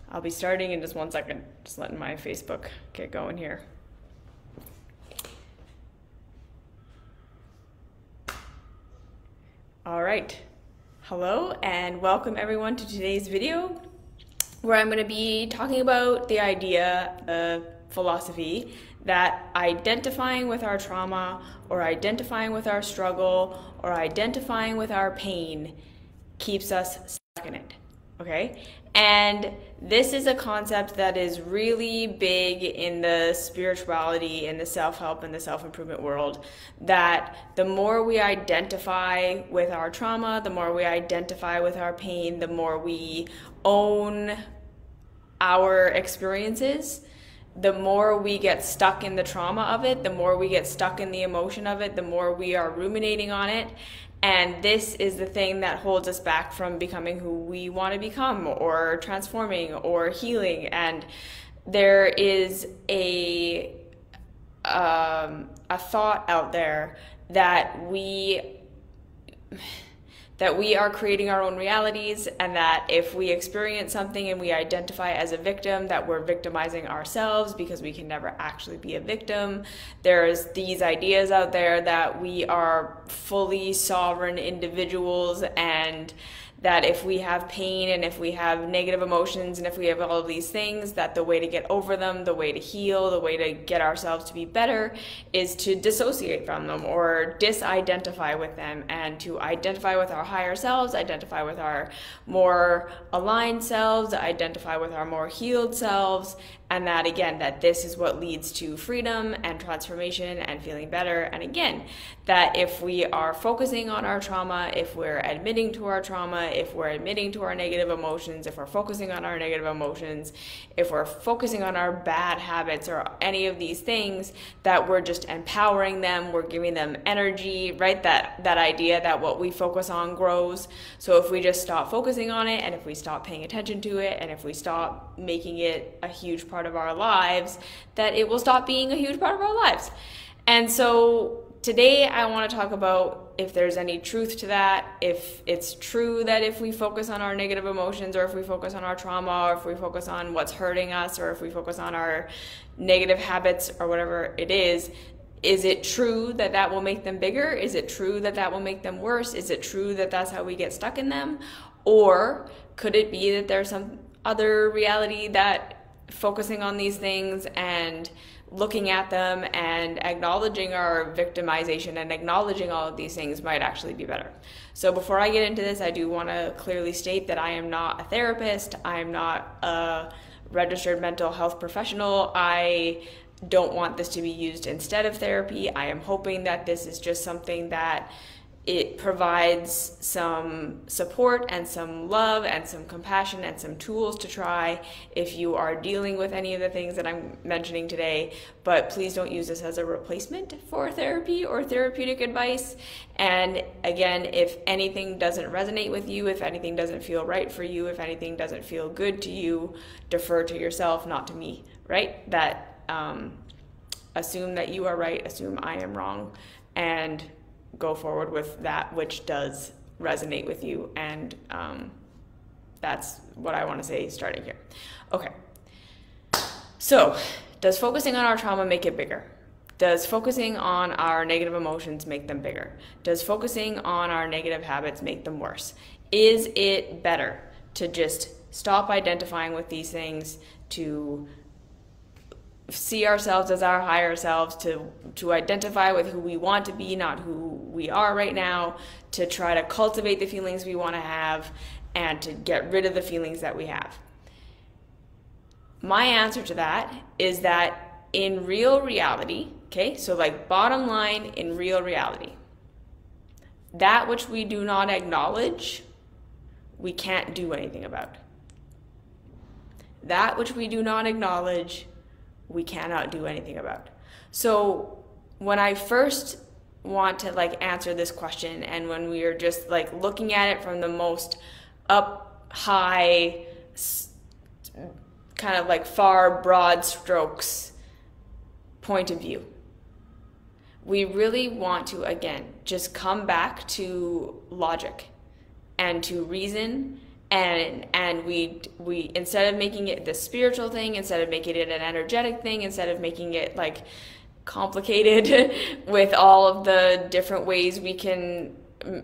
I'll be starting in just 1 second, just letting my Facebook get going here. All right, hello and welcome everyone to today's video, where I'm going to be talking about the idea, the philosophy, that identifying with our trauma or identifying with our struggle or identifying with our pain keeps us stuck in it, okay? And this is a concept that is really big in the spirituality, in the self-help, and the self-improvement world, that the more we identify with our trauma, the more we identify with our pain, the more we own our experiences, the more we get stuck in the trauma of it, the more we get stuck in the emotion of it, the more we are ruminating on it. And this is the thing that holds us back from becoming who we want to become, or transforming, or healing. And there is a thought out there that we are creating our own realities, and that if we experience something and we identify as a victim, that we're victimizing ourselves because we can never actually be a victim. There's these ideas out there that we are fully sovereign individuals, and that if we have pain and if we have negative emotions and if we have all of these things, that the way to get over them, the way to heal, the way to get ourselves to be better is to dissociate from them or disidentify with them, and to identify with our higher selves, identify with our more aligned selves, identify with our more healed selves. And that, again, that this is what leads to freedom and transformation and feeling better. And again, that if we are focusing on our trauma, if we're admitting to our trauma, if we're admitting to our negative emotions, if we're focusing on our negative emotions, if we're focusing on our bad habits or any of these things, that we're just empowering them, we're giving them energy, right? That idea that what we focus on grows. So if we just stop focusing on it, and if we stop paying attention to it, and if we stop making it a huge part of our lives, that it will stop being a huge part of our lives. And so today I want to talk about if there's any truth to that, if it's true that if we focus on our negative emotions, or if we focus on our trauma, or if we focus on what's hurting us, or if we focus on our negative habits or whatever it is it true that that will make them bigger? Is it true that that will make them worse? Is it true that that's how we get stuck in them? Or could it be that there's some other reality that focusing on these things and looking at them and acknowledging our victimization and acknowledging all of these things might actually be better? So before I get into this, I do want to clearly state that I am not a therapist. I am not a registered mental health professional. I don't want this to be used instead of therapy. I am hoping that this is just something that it provides some support and some love and some compassion and some tools to try if you are dealing with any of the things that I'm mentioning today. But please don't use this as a replacement for therapy or therapeutic advice. And again, if anything doesn't resonate with you, if anything doesn't feel right for you, if anything doesn't feel good to you, defer to yourself, not to me, right? That assume that you are right, assume I am wrong, and go forward with that which does resonate with you. And that's what I want to say starting here. Okay, so does focusing on our trauma make it bigger? Does focusing on our negative emotions make them bigger? Does focusing on our negative habits make them worse? Is it better to just stop identifying with these things, to see ourselves as our higher selves, to identify with who we want to be, not who we are right now, to try to cultivate the feelings we want to have, and to get rid of the feelings that we have? My answer to that is that in real reality, okay, so like bottom line, in real reality, that which we do not acknowledge, we can't do anything about. That which we do not acknowledge, we cannot do anything about. So when I first want to like answer this question, and when we are just like looking at it from the most up high, kind of like far broad strokes point of view, we really want to, again, just come back to logic and to reason And we instead of making it the spiritual thing, instead of making it an energetic thing, instead of making it like complicated with all of the different ways we can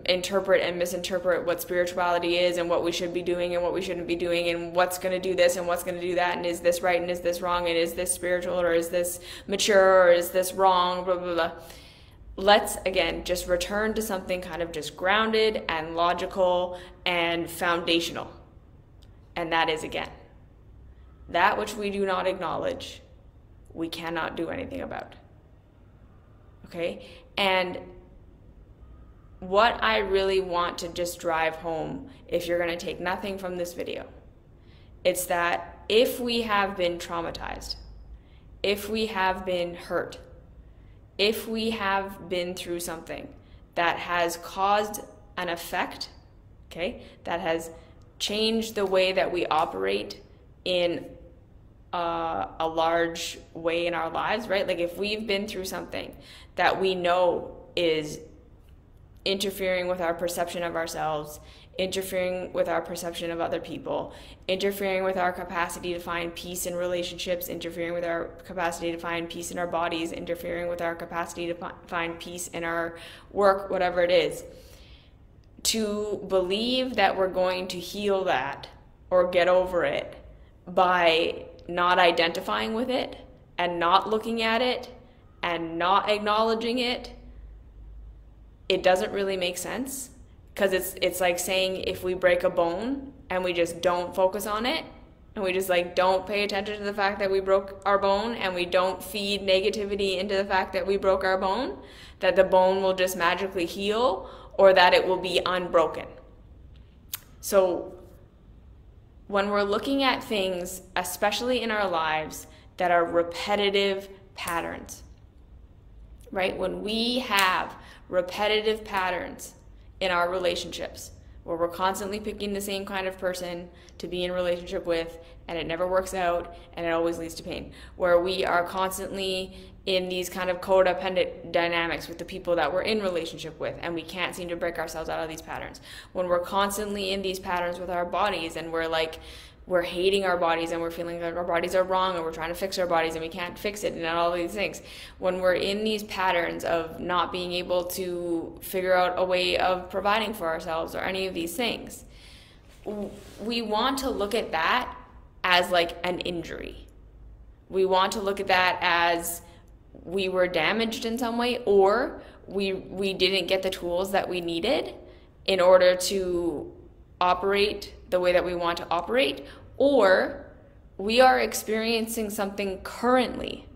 interpret and misinterpret what spirituality is and what we should be doing and what we shouldn't be doing and what's going to do this and what's going to do that and is this right and is this wrong and is this spiritual or is this mature or is this wrong, blah, blah, blah. Let's, again, just return to something kind of just grounded and logical and foundational. And that is, again, that which we do not acknowledge, we cannot do anything about. Okay? And what I really want to just drive home, if you're going to take nothing from this video, it's that if we have been traumatized, if we have been hurt, if we have been through something that has caused an effect, okay, that has changed the way that we operate in a large way in our lives, right? Like if we've been through something that we know is interfering with our perception of ourselves, interfering with our perception of other people, interfering with our capacity to find peace in relationships, interfering with our capacity to find peace in our bodies, interfering with our capacity to find peace in our work, whatever it is. To believe that we're going to heal that or get over it by not identifying with it and not looking at it and not acknowledging it, it doesn't really make sense. Because it's like saying if we break a bone and we just don't focus on it and we just like don't pay attention to the fact that we broke our bone and we don't feed negativity into the fact that we broke our bone, that the bone will just magically heal or that it will be unbroken. So when we're looking at things, especially in our lives, that are repetitive patterns, right? When we have repetitive patterns in our relationships where we're constantly picking the same kind of person to be in relationship with and it never works out and it always leads to pain, where we are constantly in these kind of codependent dynamics with the people that we're in relationship with and we can't seem to break ourselves out of these patterns, when we're constantly in these patterns with our bodies and we're hating our bodies and we're feeling like our bodies are wrong and we're trying to fix our bodies and we can't fix it and all these things. When we're in these patterns of not being able to figure out a way of providing for ourselves or any of these things, we want to look at that as like an injury. We want to look at that as we were damaged in some way or we didn't get the tools that we needed in order to operate the way that we want to operate, or we are experiencing something currently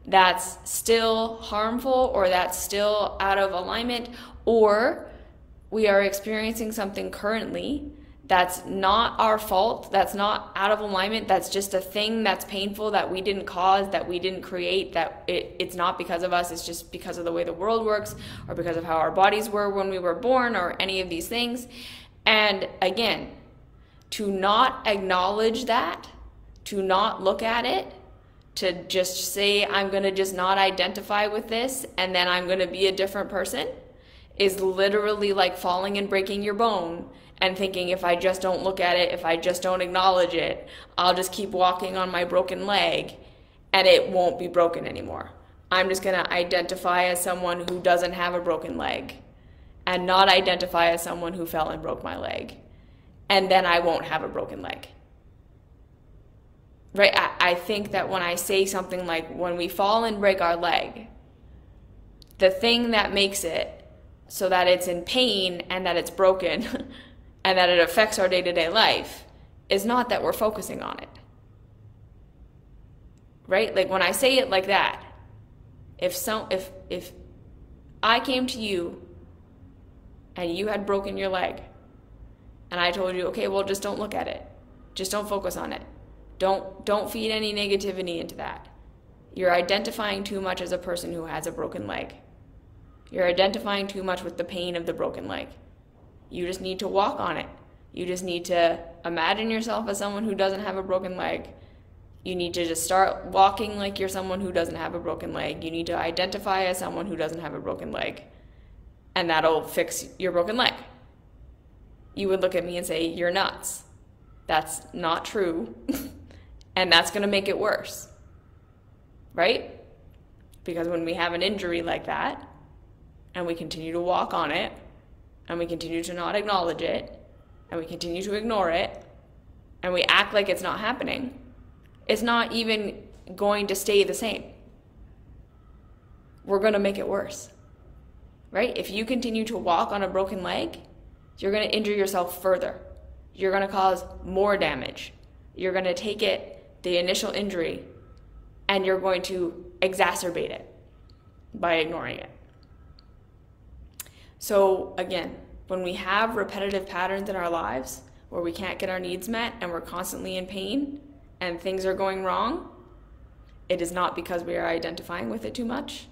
that's still harmful or that's still out of alignment, or we are experiencing something currently that's not our fault, that's not out of alignment, that's just a thing that's painful that we didn't cause, that we didn't create, that it's not because of us, it's just because of the way the world works or because of how our bodies were when we were born or any of these things. And again, to not acknowledge that, to not look at it, to just say, I'm going to just not identify with this and then I'm going to be a different person, is literally like falling and breaking your bone and thinking if I just don't look at it, if I just don't acknowledge it, I'll just keep walking on my broken leg and it won't be broken anymore. I'm just going to identify as someone who doesn't have a broken leg and not identify as someone who fell and broke my leg. And then I won't have a broken leg. Right? I think that when I say something like, when we fall and break our leg, the thing that makes it so that it's in pain and that it's broken and that it affects our day-to-day life is not that we're focusing on it. Right? Like when I say it like that, if I came to you and you had broken your leg and I told you, okay, well, just don't look at it. Just don't focus on it. Don't feed any negativity into that. You're identifying too much as a person who has a broken leg. You're identifying too much with the pain of the broken leg. You just need to walk on it. You just need to imagine yourself as someone who doesn't have a broken leg. You need to just start walking like you're someone who doesn't have a broken leg. You need to identify as someone who doesn't have a broken leg. And that'll fix your broken leg. You would look at me and say, you're nuts. That's not true. And that's going to make it worse, right? Because when we have an injury like that, and we continue to walk on it, and we continue to not acknowledge it, and we continue to ignore it, and we act like it's not happening, it's not even going to stay the same. We're going to make it worse, right? If you continue to walk on a broken leg, you're going to injure yourself further. You're going to cause more damage. You're going to take it, the initial injury, and you're going to exacerbate it by ignoring it. So again, when we have repetitive patterns in our lives where we can't get our needs met and we're constantly in pain and things are going wrong, it is not because we are identifying with it too much.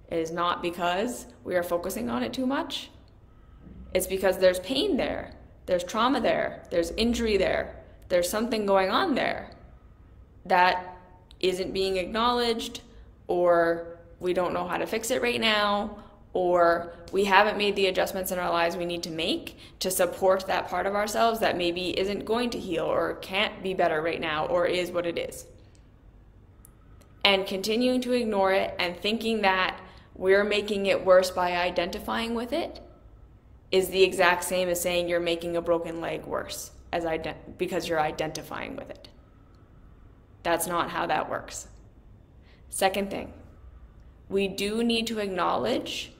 It is not because we are focusing on it too much. It's because there's pain there. There's trauma there. There's injury there. There's something going on there that isn't being acknowledged, or we don't know how to fix it right now, or we haven't made the adjustments in our lives we need to make to support that part of ourselves that maybe isn't going to heal or can't be better right now or is what it is. And continuing to ignore it and thinking that we're making it worse by identifying with it is the exact same as saying you're making a broken leg worse because you're identifying with it. That's not how that works. Second thing, we do need to acknowledge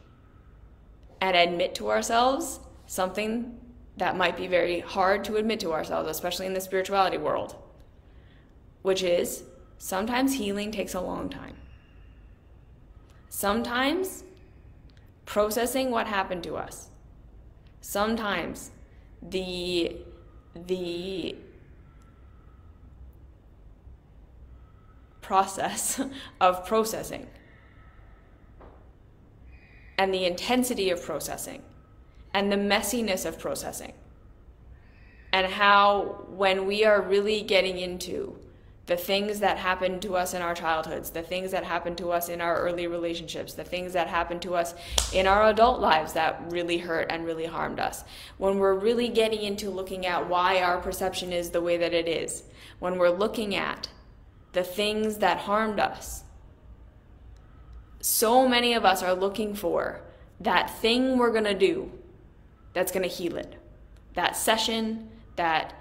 and admit to ourselves something that might be very hard to admit to ourselves, especially in the spirituality world, which is sometimes healing takes a long time. Sometimes processing what happened to us. Sometimes the process of processing and the intensity of processing and the messiness of processing, and how when we are really getting into the things that happened to us in our childhoods, the things that happened to us in our early relationships, the things that happened to us in our adult lives that really hurt and really harmed us, when we're really getting into looking at why our perception is the way that it is, when we're looking at the things that harmed us, so many of us are looking for that thing we're going to do that's going to heal it. That session, that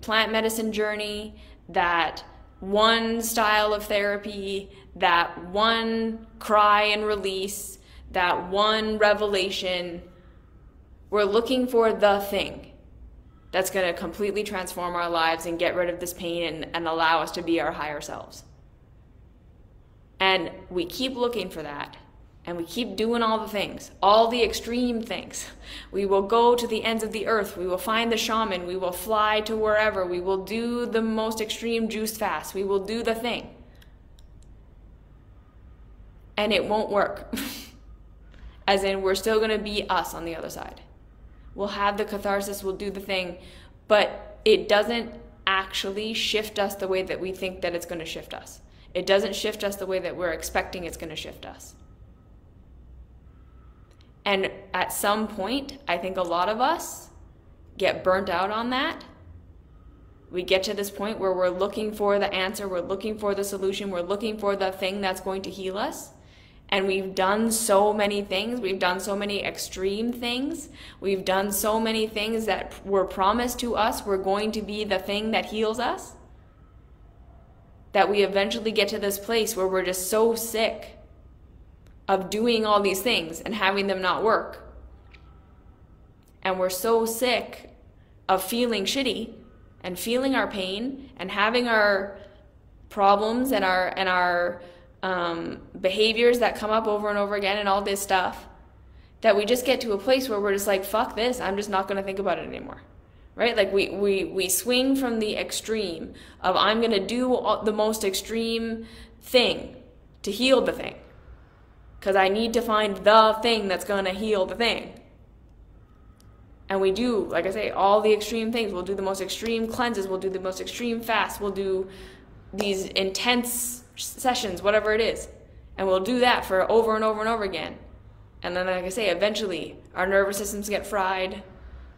plant medicine journey, that one style of therapy, that one cry and release, that one revelation. We're looking for the thing that's going to completely transform our lives and get rid of this pain and allow us to be our higher selves. And we keep looking for that, and we keep doing all the things, all the extreme things. We will go to the ends of the earth. We will find the shaman. We will fly to wherever. We will do the most extreme juice fast. We will do the thing. And it won't work. As in, we're still going to be us on the other side. We'll have the catharsis, we'll do the thing, but it doesn't actually shift us the way that we think that it's going to shift us. It doesn't shift us the way that we're expecting it's going to shift us. And at some point, I think a lot of us get burnt out on that. We get to this point where we're looking for the answer, we're looking for the solution, we're looking for the thing that's going to heal us. And we've done so many things. We've done so many extreme things. We've done so many things that were promised to us were going to be the thing that heals us, that we eventually get to this place where we're just so sick of doing all these things and having them not work. And we're so sick of feeling shitty and feeling our pain and having our problems and our behaviors that come up over and over again and all this stuff, that we just get to a place where we're just like, fuck this, I'm just not going to think about it anymore. Right? Like we swing from the extreme of I'm going to do the most extreme thing to heal the thing, because I need to find the thing that's going to heal the thing. And we do, like I say, all the extreme things. We'll do the most extreme cleanses. We'll do the most extreme fasts. We'll do these intense sessions, whatever it is. And we'll do that for over and over and over again. And then, like I say, eventually our nervous systems get fried.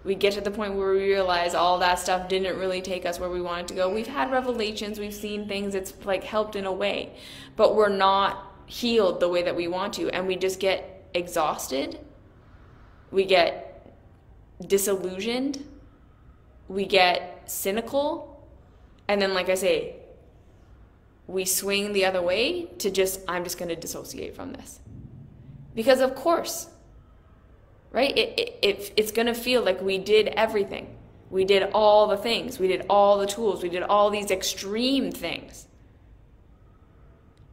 We get to the point where we realize all that stuff didn't really take us where we wanted to go. We've had revelations, we've seen things, it's like helped in a way, but we're not healed the way that we want to, and we just get exhausted, we get disillusioned, we get cynical, and then, like I say, we swing the other way to just, I'm just going to dissociate from this. Because of course, right? It's going to feel like we did everything. We did all the things. We did all the tools. We did all these extreme things.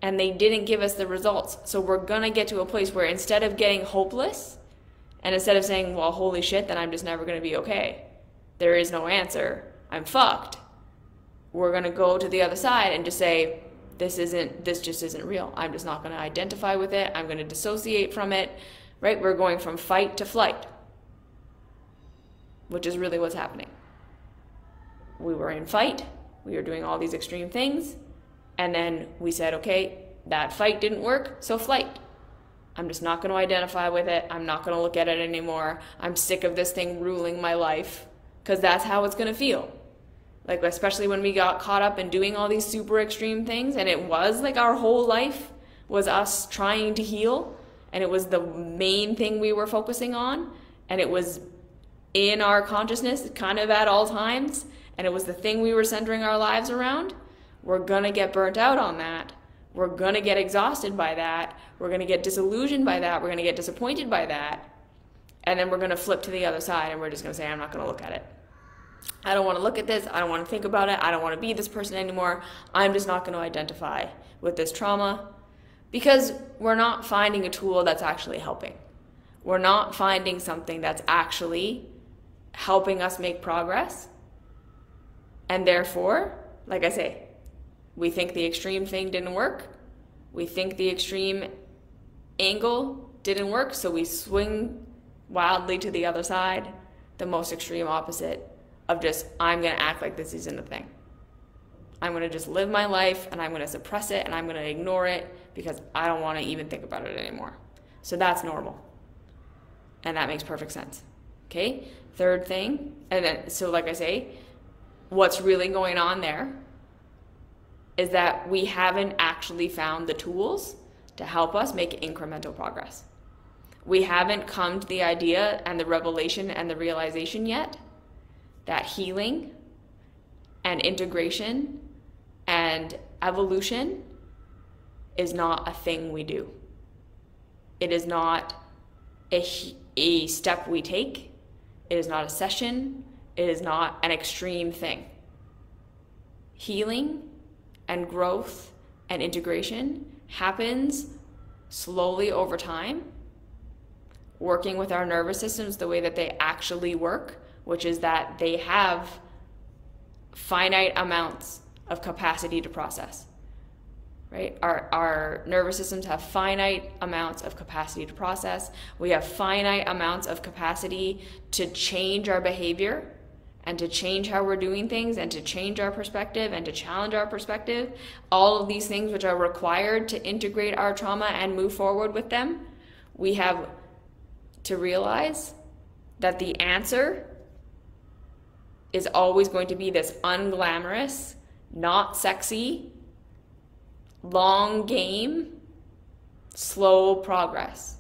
And they didn't give us the results. So we're going to get to a place where instead of getting hopeless, and instead of saying, well, holy shit, then I'm just never going to be okay, there is no answer, I'm fucked, we're going to go to the other side and just say, this just isn't real. I'm just not going to identify with it. I'm going to dissociate from it. Right? We're going from fight to flight, which is really what's happening. We were in fight, we were doing all these extreme things, and then we said, okay, that fight didn't work, so flight. I'm just not going to identify with it. I'm not going to look at it anymore. I'm sick of this thing ruling my life, because that's how it's going to feel. Like, especially when we got caught up in doing all these super extreme things, and it was like our whole life was us trying to heal, and it was the main thing we were focusing on, and it was in our consciousness kind of at all times, and it was the thing we were centering our lives around. We're gonna get burnt out on that. We're gonna get exhausted by that. We're gonna get disillusioned by that. We're gonna get disappointed by that. And then we're gonna flip to the other side, and we're just gonna say, I'm not gonna look at it. I don't wanna look at this. I don't wanna think about it. I don't wanna be this person anymore. I'm just not gonna identify with this trauma. Because we're not finding a tool that's actually helping. We're not finding something that's actually helping us make progress. And therefore, like I say, we think the extreme thing didn't work. We think the extreme angle didn't work, so we swing wildly to the other side, the most extreme opposite of just, I'm going to act like this isn't a thing. I'm going to just live my life, and I'm going to suppress it, and I'm going to ignore it because I don't want to even think about it anymore. So that's normal. And that makes perfect sense. Okay? Third thing, and then, so like I say, what's really going on there is that we haven't actually found the tools to help us make incremental progress. We haven't come to the idea and the revelation and the realization yet that healing and integration and evolution is not a thing we do. It is not a step we take. It is not a session. It is not an extreme thing. Healing and growth and integration happens slowly over time, working with our nervous systems the way that they actually work, which is that they have finite amounts of capacity to process. Right? Our nervous systems have finite amounts of capacity to process. We have finite amounts of capacity to change our behavior and to change how we're doing things and to change our perspective and to challenge our perspective. All of these things which are required to integrate our trauma and move forward with them, we have to realize that the answer is always going to be this unglamorous, not sexy, long game, slow progress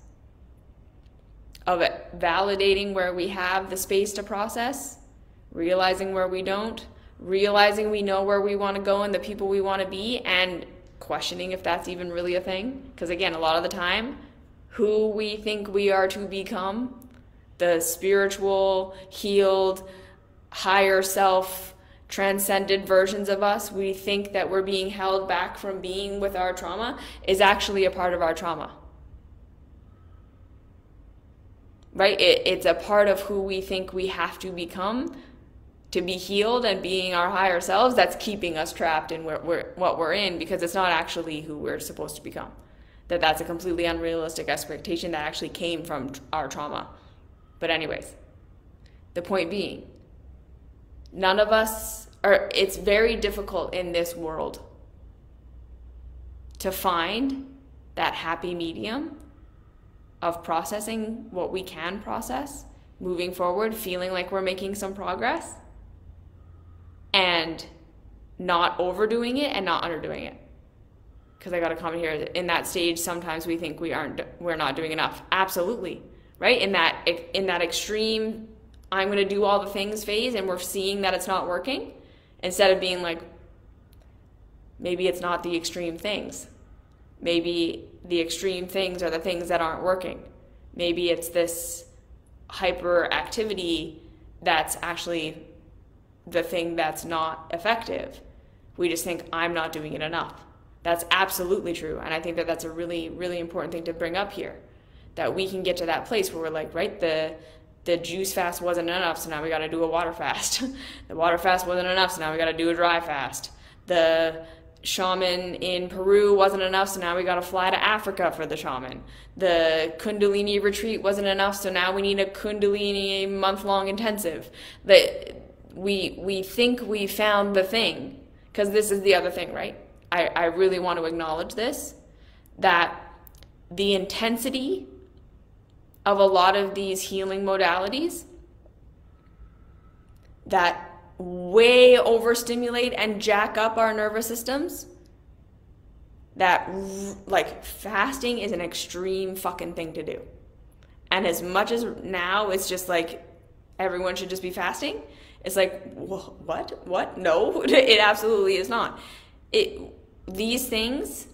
of it, validating where we have the space to process, realizing where we don't, realizing we know where we want to go and the people we want to be, and questioning if that's even really a thing. Because again, a lot of the time, who we think we are to become, the spiritual, healed, higher self, transcended versions of us we think that we're being held back from being with our trauma is actually a part of our trauma. Right? It's a part of who we think we have to become to be healed and being our higher selves that's keeping us trapped in what we're in, because it's not actually who we're supposed to become. That's a completely unrealistic expectation that actually came from our trauma. But anyways, the point being, none of us are, it's very difficult in this world to find that happy medium of processing what we can process moving forward, feeling like we're making some progress, and not overdoing it and not underdoing it. Because I got a comment here, in that stage, sometimes we think we're not doing enough. Absolutely, right? In that extreme, I'm going to do all the things phase, and we're seeing that it's not working, instead of being like, maybe it's not the extreme things. Maybe the extreme things are the things that aren't working. Maybe it's this hyperactivity that's actually the thing that's not effective. We just think, I'm not doing it enough. That's absolutely true. And I think that that's a really, really important thing to bring up here. That we can get to that place where we're like, right, the juice fast wasn't enough, so now we got to do a water fast. The water fast wasn't enough, so now we got to do a dry fast. The shaman in Peru wasn't enough, so now we got to fly to Africa for the shaman. The Kundalini retreat wasn't enough, so now we need a Kundalini month-long intensive. We think we found the thing, because this is the other thing, right? I really want to acknowledge this, that the intensity of a lot of these healing modalities that way overstimulate and jack up our nervous systems, that like fasting is an extreme fucking thing to do. And as much as now it's just like everyone should just be fasting, it's like, what? No, it absolutely is not. These things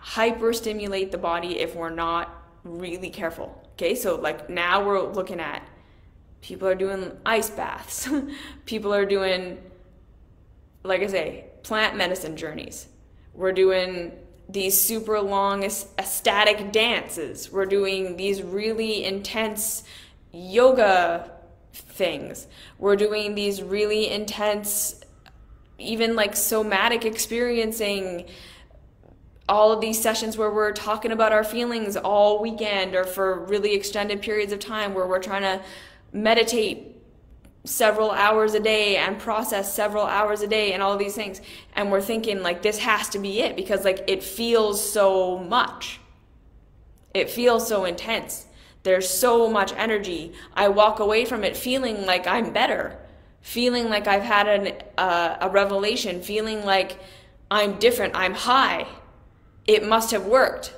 hyperstimulate the body if we're not really careful. Okay, so like now we're looking at people are doing ice baths. People are doing, like I say, plant medicine journeys. We're doing these super long ecstatic dances. We're doing these really intense yoga things. We're doing these really intense, even like somatic experiencing, all of these sessions where we're talking about our feelings all weekend or for really extended periods of time, where we're trying to meditate several hours a day and process several hours a day and all of these things. And we're thinking like this has to be it, because like it feels so much. It feels so intense. There's so much energy. I walk away from it feeling like I'm better, feeling like I've had a revelation, feeling like I'm different, I'm high. It must have worked.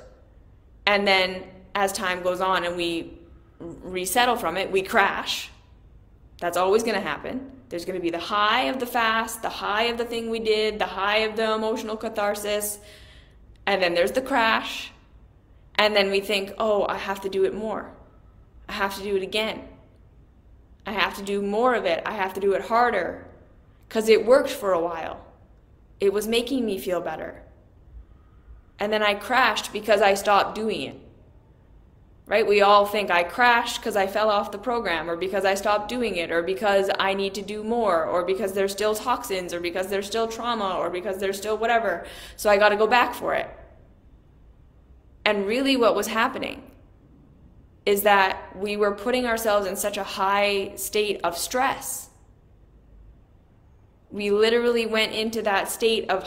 And then as time goes on and we resettle from it, we crash. That's always going to happen. There's going to be the high of the fast, the high of the thing we did, the high of the emotional catharsis, and then there's the crash. And then we think, oh, I have to do it more. I have to do it again. I have to do more of it. I have to do it harder, because it worked for a while. It was making me feel better. And then I crashed because I stopped doing it. Right? We all think I crashed because I fell off the program, or because I stopped doing it, or because I need to do more, or because there's still toxins, or because there's still trauma, or because there's still whatever. So I got to go back for it. And really what was happening is that we were putting ourselves in such a high state of stress. We literally went into that state of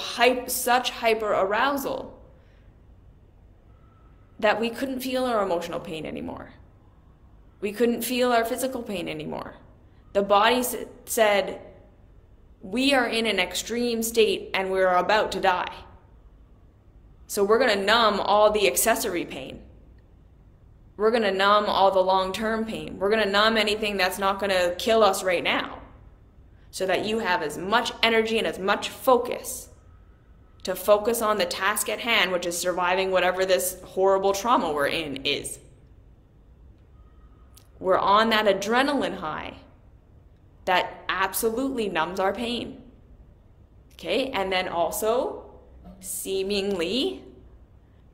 such hyper arousal that we couldn't feel our emotional pain anymore. We couldn't feel our physical pain anymore. The body said, we are in an extreme state and we're about to die. So we're going to numb all the accessory pain. We're going to numb all the long-term pain. We're going to numb anything that's not going to kill us right now, so that you have as much energy and as much focus to focus on the task at hand, which is surviving whatever this horrible trauma we're in is. We're on that adrenaline high that absolutely numbs our pain. Okay, and then also seemingly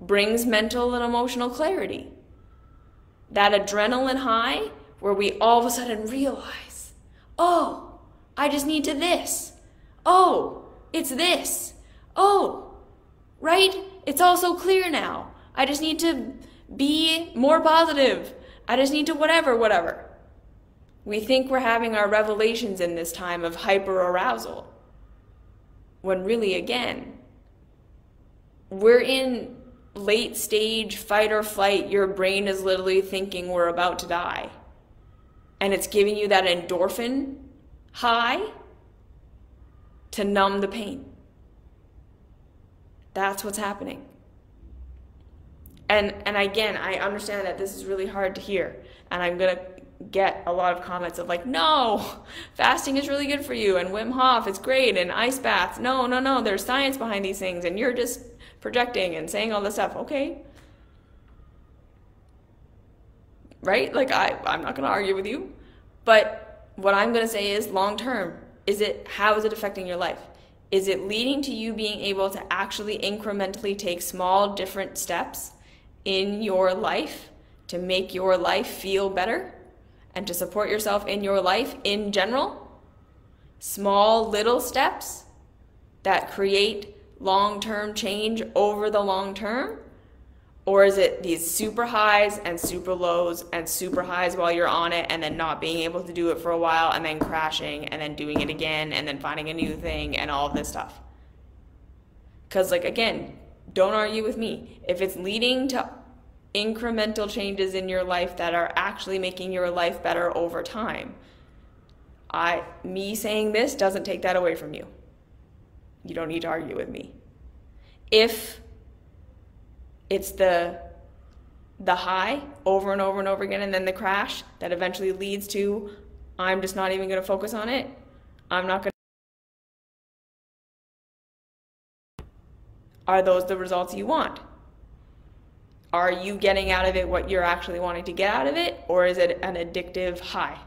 brings mental and emotional clarity. That adrenaline high where we all of a sudden realize, oh, I just need to this. Oh, it's this. Oh, right? It's all so clear now. I just need to be more positive. I just need to whatever. We think we're having our revelations in this time of hyper arousal, when really, again, we're in late stage fight or flight. Your brain is literally thinking we're about to die. and it's giving you that endorphin high to numb the pain. That's what's happening. And again, I understand that this is really hard to hear, and I'm going to get a lot of comments of like, no, fasting is really good for you, and Wim Hof, it's great, and ice baths. No, there's science behind these things, and you're just projecting and saying all this stuff. Okay. Right? Like, I'm not going to argue with you. But what I'm going to say is, long term, how is it affecting your life? Is it leading to you being able to actually incrementally take small, different steps in your life to make your life feel better and to support yourself in your life in general? Small, little steps that create long-term change over the long term? Or is it these super highs and super lows and super highs while you're on it and then not being able to do it for a while and then crashing and then doing it again and then finding a new thing and all of this stuff? Because, like, again, don't argue with me. If it's leading to incremental changes in your life that are actually making your life better over time, me saying this doesn't take that away from you. You don't need to argue with me. If it's the high over and over and over again and then the crash that eventually leads to, I'm just not even going to focus on it, I'm not going to. Are those the results you want? Are you getting out of it what you're actually wanting to get out of it, or is it an addictive high?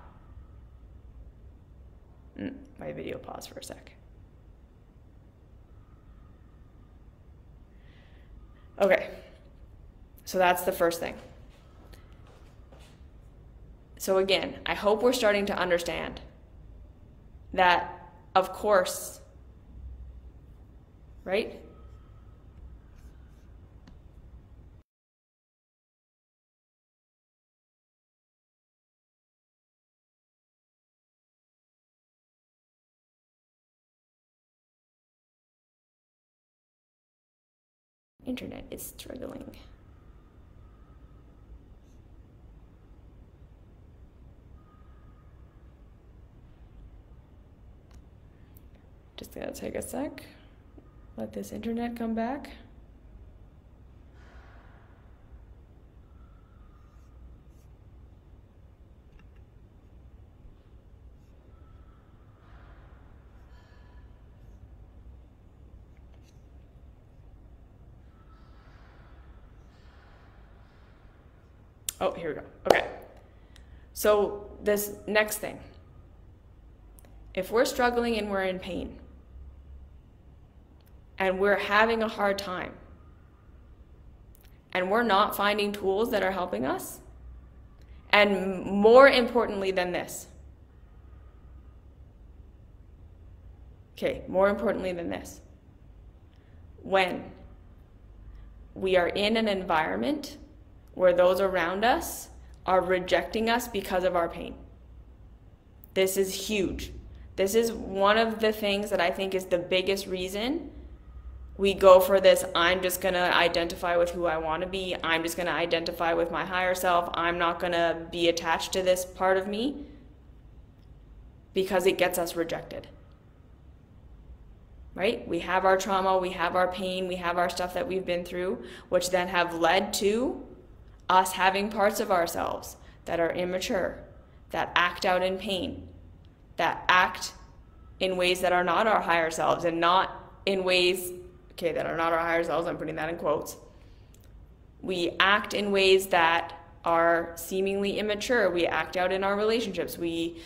My video paused for a sec. Okay, so that's the first thing. So again, I hope we're starting to understand that, of course, right? Internet is struggling. Just gonna take a sec. Let this internet come back. Oh, here we go. Okay. So this next thing, if we're struggling and we're in pain and we're having a hard time and we're not finding tools that are helping us, and more importantly than this, when we are in an environment where those around us are rejecting us because of our pain. This is huge. This is one of the things that I think is the biggest reason we go for this, I'm just going to identify with who I want to be. I'm just going to identify with my higher self. I'm not going to be attached to this part of me, because it gets us rejected. Right? We have our trauma, we have our pain, we have our stuff that we've been through, which then have led to us having parts of ourselves that are immature, that act out in pain, that act in ways that are not our higher selves, and not in ways, that are not our higher selves, I'm putting that in quotes. We act in ways that are seemingly immature. We act out in our relationships. We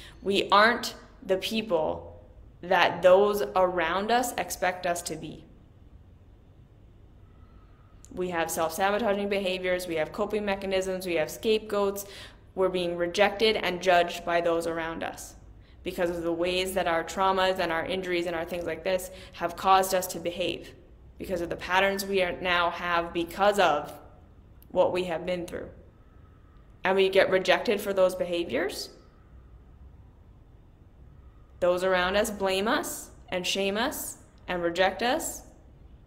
aren't the people that those around us expect us to be. We have self-sabotaging behaviors, we have coping mechanisms, we have scapegoats. We're being rejected and judged by those around us because of the ways that our traumas and our injuries and our things like this have caused us to behave, because of the patterns we now have because of what we have been through. And we get rejected for those behaviors. Those around us blame us and shame us and reject us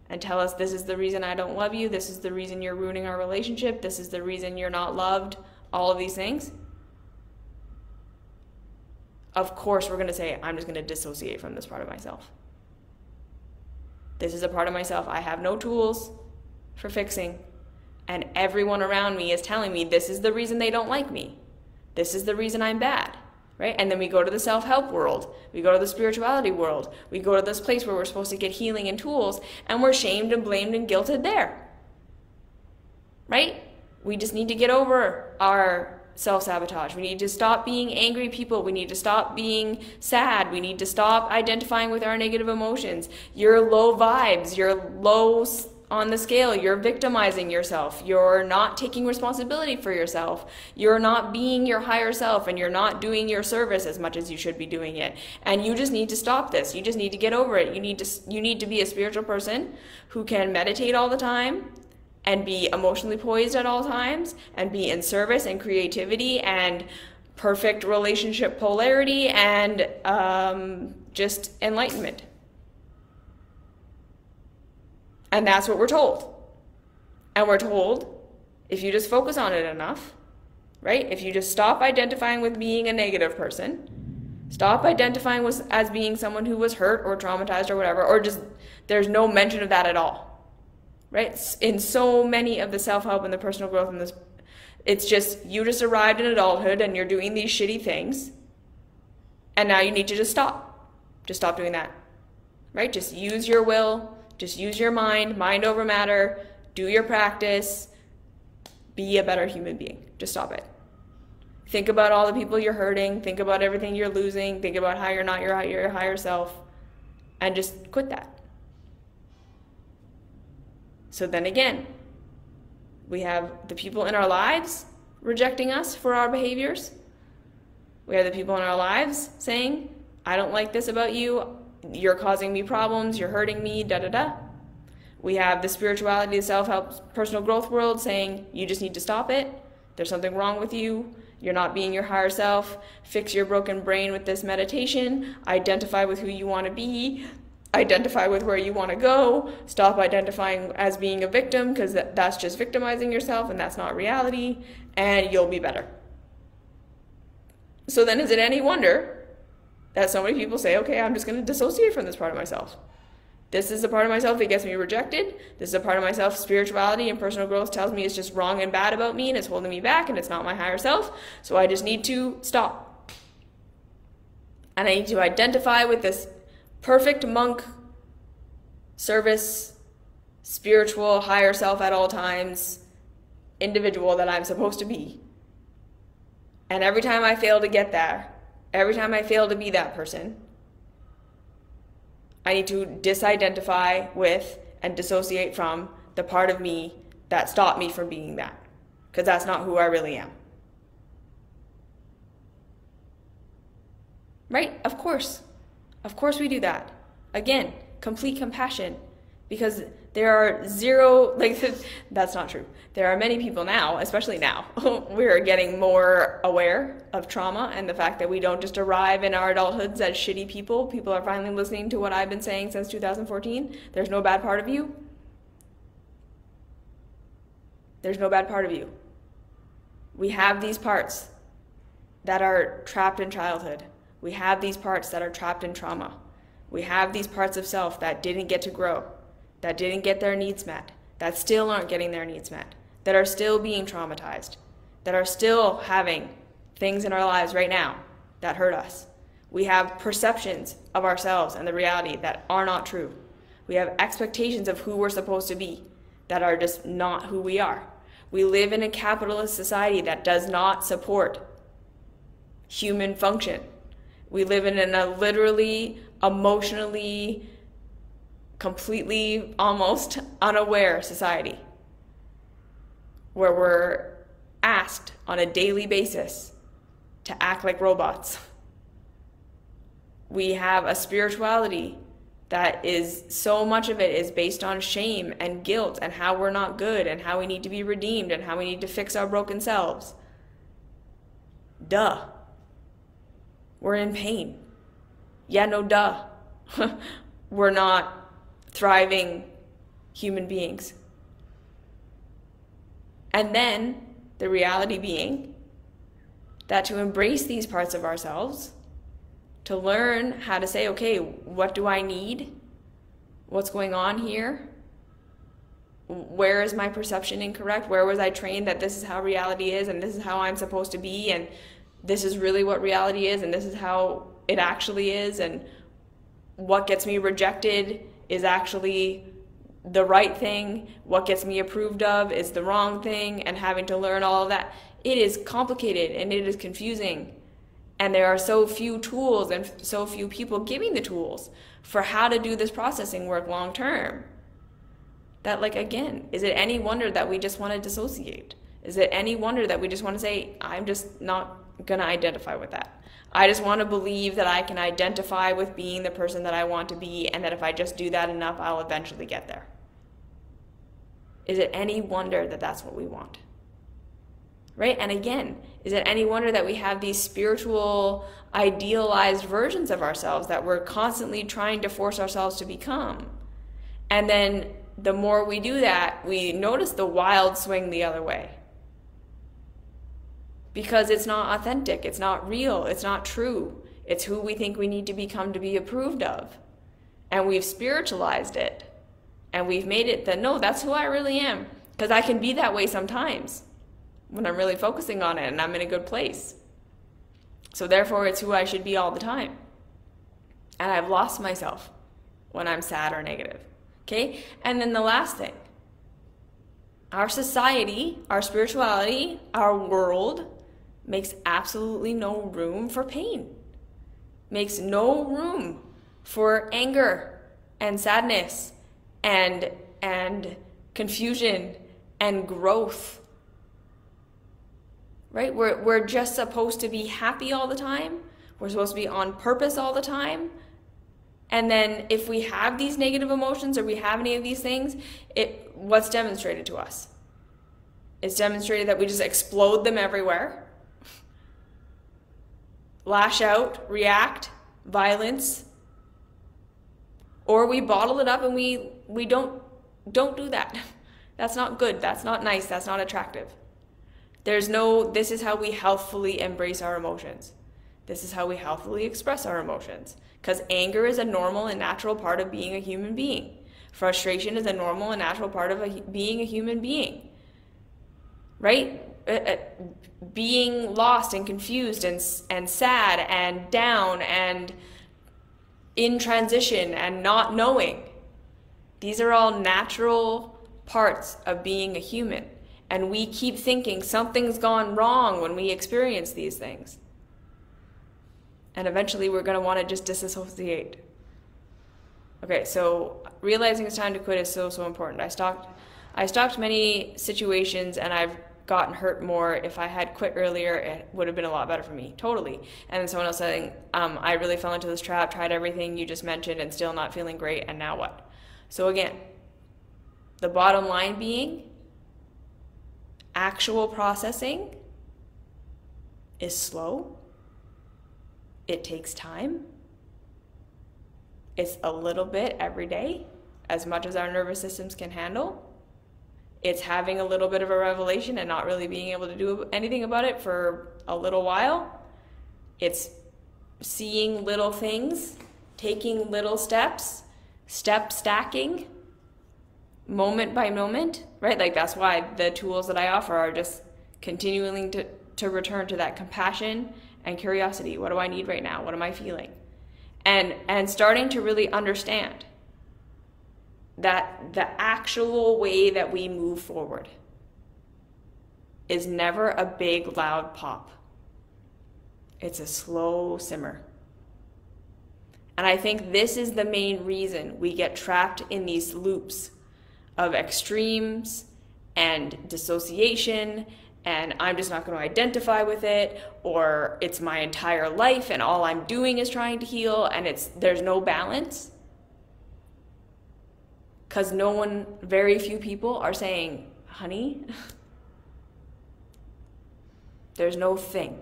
and tell us, this is the reason I don't love you, this is the reason you're ruining our relationship, this is the reason you're not loved, all of these things. of course we're going to say, I'm just going to dissociate from this part of myself. This is a part of myself I have no tools for fixing. And everyone around me is telling me this is the reason they don't like me. This is the reason I'm bad, right? And then we go to the self-help world. We go to the spirituality world. We go to this place where we're supposed to get healing and tools, and we're shamed and blamed and guilted there, right? We just need to get over our self-sabotage. We need to stop being angry people. We need to stop being sad. We need to stop identifying with our negative emotions. You're low vibes. You're low on the scale. You're victimizing yourself. You're not taking responsibility for yourself. You're not being your higher self, and you're not doing your service as much as you should be doing it. And you just need to stop this. You just need to get over it. You need to be a spiritual person who can meditate all the time and be emotionally poised at all times and be in service and creativity and perfect relationship polarity and just enlightenment. And that's what we're told. And we're told, if you just focus on it enough, right? If you just stop identifying with being a negative person, stop identifying as being someone who was hurt or traumatized or whatever, or just there's no mention of that at all, right? In so many of the self-help and the personal growth and this, it's just, you just arrived in adulthood and you're doing these shitty things, and now you need to just stop. Just stop doing that, right? Just use your will. Just use your mind over matter, do your practice, be a better human being. Just stop it. Think about all the people you're hurting, think about everything you're losing, think about how you're not your higher self, and just quit that. So then again, we have the people in our lives rejecting us for our behaviors. We have the people in our lives saying, I don't like this about you. You're causing me problems, you're hurting me, da-da-da. We have the spirituality, the self-help, personal growth world saying, you just need to stop it. There's something wrong with you. You're not being your higher self. Fix your broken brain with this meditation. Identify with who you want to be. Identify with where you want to go. Stop identifying as being a victim, because that's just victimizing yourself and that's not reality, and you'll be better. So then is it any wonder that so many people say, okay, I'm just going to dissociate from this part of myself. This is a part of myself that gets me rejected. This is a part of myself spirituality and personal growth tells me it's just wrong and bad about me and it's holding me back and it's not my higher self. So I just need to stop. And I need to identify with this perfect monk, service, spiritual, higher self at all times, individual that I'm supposed to be. And every time I fail to get there, every time I fail to be that person, I need to disidentify with and dissociate from the part of me that stopped me from being that, because that's not who I really am. Right? Of course. Of course we do that. Again, complete compassion, because there are zero, that's not true. There are many people now, especially now, we're getting more aware of trauma and the fact that we don't just arrive in our adulthoods as shitty people. People are finally listening to what I've been saying since 2014. There's no bad part of you. There's no bad part of you. We have these parts that are trapped in childhood. We have these parts that are trapped in trauma. We have these parts of self that didn't get to grow, that didn't get their needs met, that still aren't getting their needs met, that are still being traumatized, that are still having things in our lives right now that hurt us. We have perceptions of ourselves and the reality that are not true. We have expectations of who we're supposed to be that are just not who we are. We live in a capitalist society that does not support human function. We live in a literally, emotionally, completely, almost unaware society where we're asked on a daily basis to act like robots. We have a spirituality that is, so much of it is based on shame and guilt and how we're not good and how we need to be redeemed and how we need to fix our broken selves. Duh. We're in pain. Yeah, no, duh. We're not thriving human beings. And then the reality being that to embrace these parts of ourselves to learn how to say, okay, what do I need? What's going on here? Where is my perception incorrect? Where was I trained that this is how reality is and this is how I'm supposed to be and this is really what reality is and this is how it actually is, and what gets me rejected is actually the right thing, what gets me approved of is the wrong thing, and having to learn all of that. It is complicated and it is confusing. And there are so few tools and so few people giving the tools for how to do this processing work long term. That, like, again, is it any wonder that we just want to dissociate? Is it any wonder that we just want to say, I'm just not going to identify with that? I just want to believe that I can identify with being the person that I want to be, and that if I just do that enough, I'll eventually get there. Is it any wonder that that's what we want? Right? And again, is it any wonder that we have these spiritual, idealized versions of ourselves that we're constantly trying to force ourselves to become? And then the more we do that, we notice the wild swing the other way. Because it's not authentic, it's not real, it's not true. It's who we think we need to become to be approved of. And we've spiritualized it. And we've made it that, no, that's who I really am. Because I can be that way sometimes when I'm really focusing on it and I'm in a good place. So therefore, it's who I should be all the time. And I've lost myself when I'm sad or negative. Okay? And then the last thing. Our society, our spirituality, our world makes absolutely no room for pain. Makes no room for anger and sadness and confusion and growth. Right? We're just supposed to be happy all the time. We're supposed to be on purpose all the time. And then if we have these negative emotions or we have any of these things, what's demonstrated to us? It's demonstrated that we just explode them everywhere. Lash out, react, violence. Or we bottle it up and we don't do that. That's not good. That's not nice. That's not attractive. There's no, this is how we healthfully embrace our emotions. This is how we healthfully express our emotions. Because anger is a normal and natural part of being a human being. Frustration is a normal and natural part of being a human being. Right? Being lost and confused and sad and down and in transition and not knowing. These are all natural parts of being a human. And we keep thinking something's gone wrong when we experience these things. And eventually we're going to want to just disassociate. Okay, so realizing it's time to quit is so important. I stalked many situations and I've gotten hurt more. If I had quit earlier, it would have been a lot better for me. Totally. And then someone else saying, I really fell into this trap, tried everything you just mentioned and still not feeling great, and now what? So again, the bottom line being, actual processing is slow. It takes time. It's a little bit every day, as much as our nervous systems can handle. It's having a little bit of a revelation and not really being able to do anything about it for a little while. It's seeing little things, taking little steps, step stacking, moment by moment, right? Like that's why the tools that I offer are just continuing to return to that compassion and curiosity. What do I need right now? What am I feeling? And starting to really understand that the actual way that we move forward is never a big, loud pop. It's a slow simmer. And I think this is the main reason we get trapped in these loops of extremes and dissociation, and I'm just not going to identify with it, or it's my entire life and all I'm doing is trying to heal, and there's no balance. Because very few people are saying, honey, there's no thing.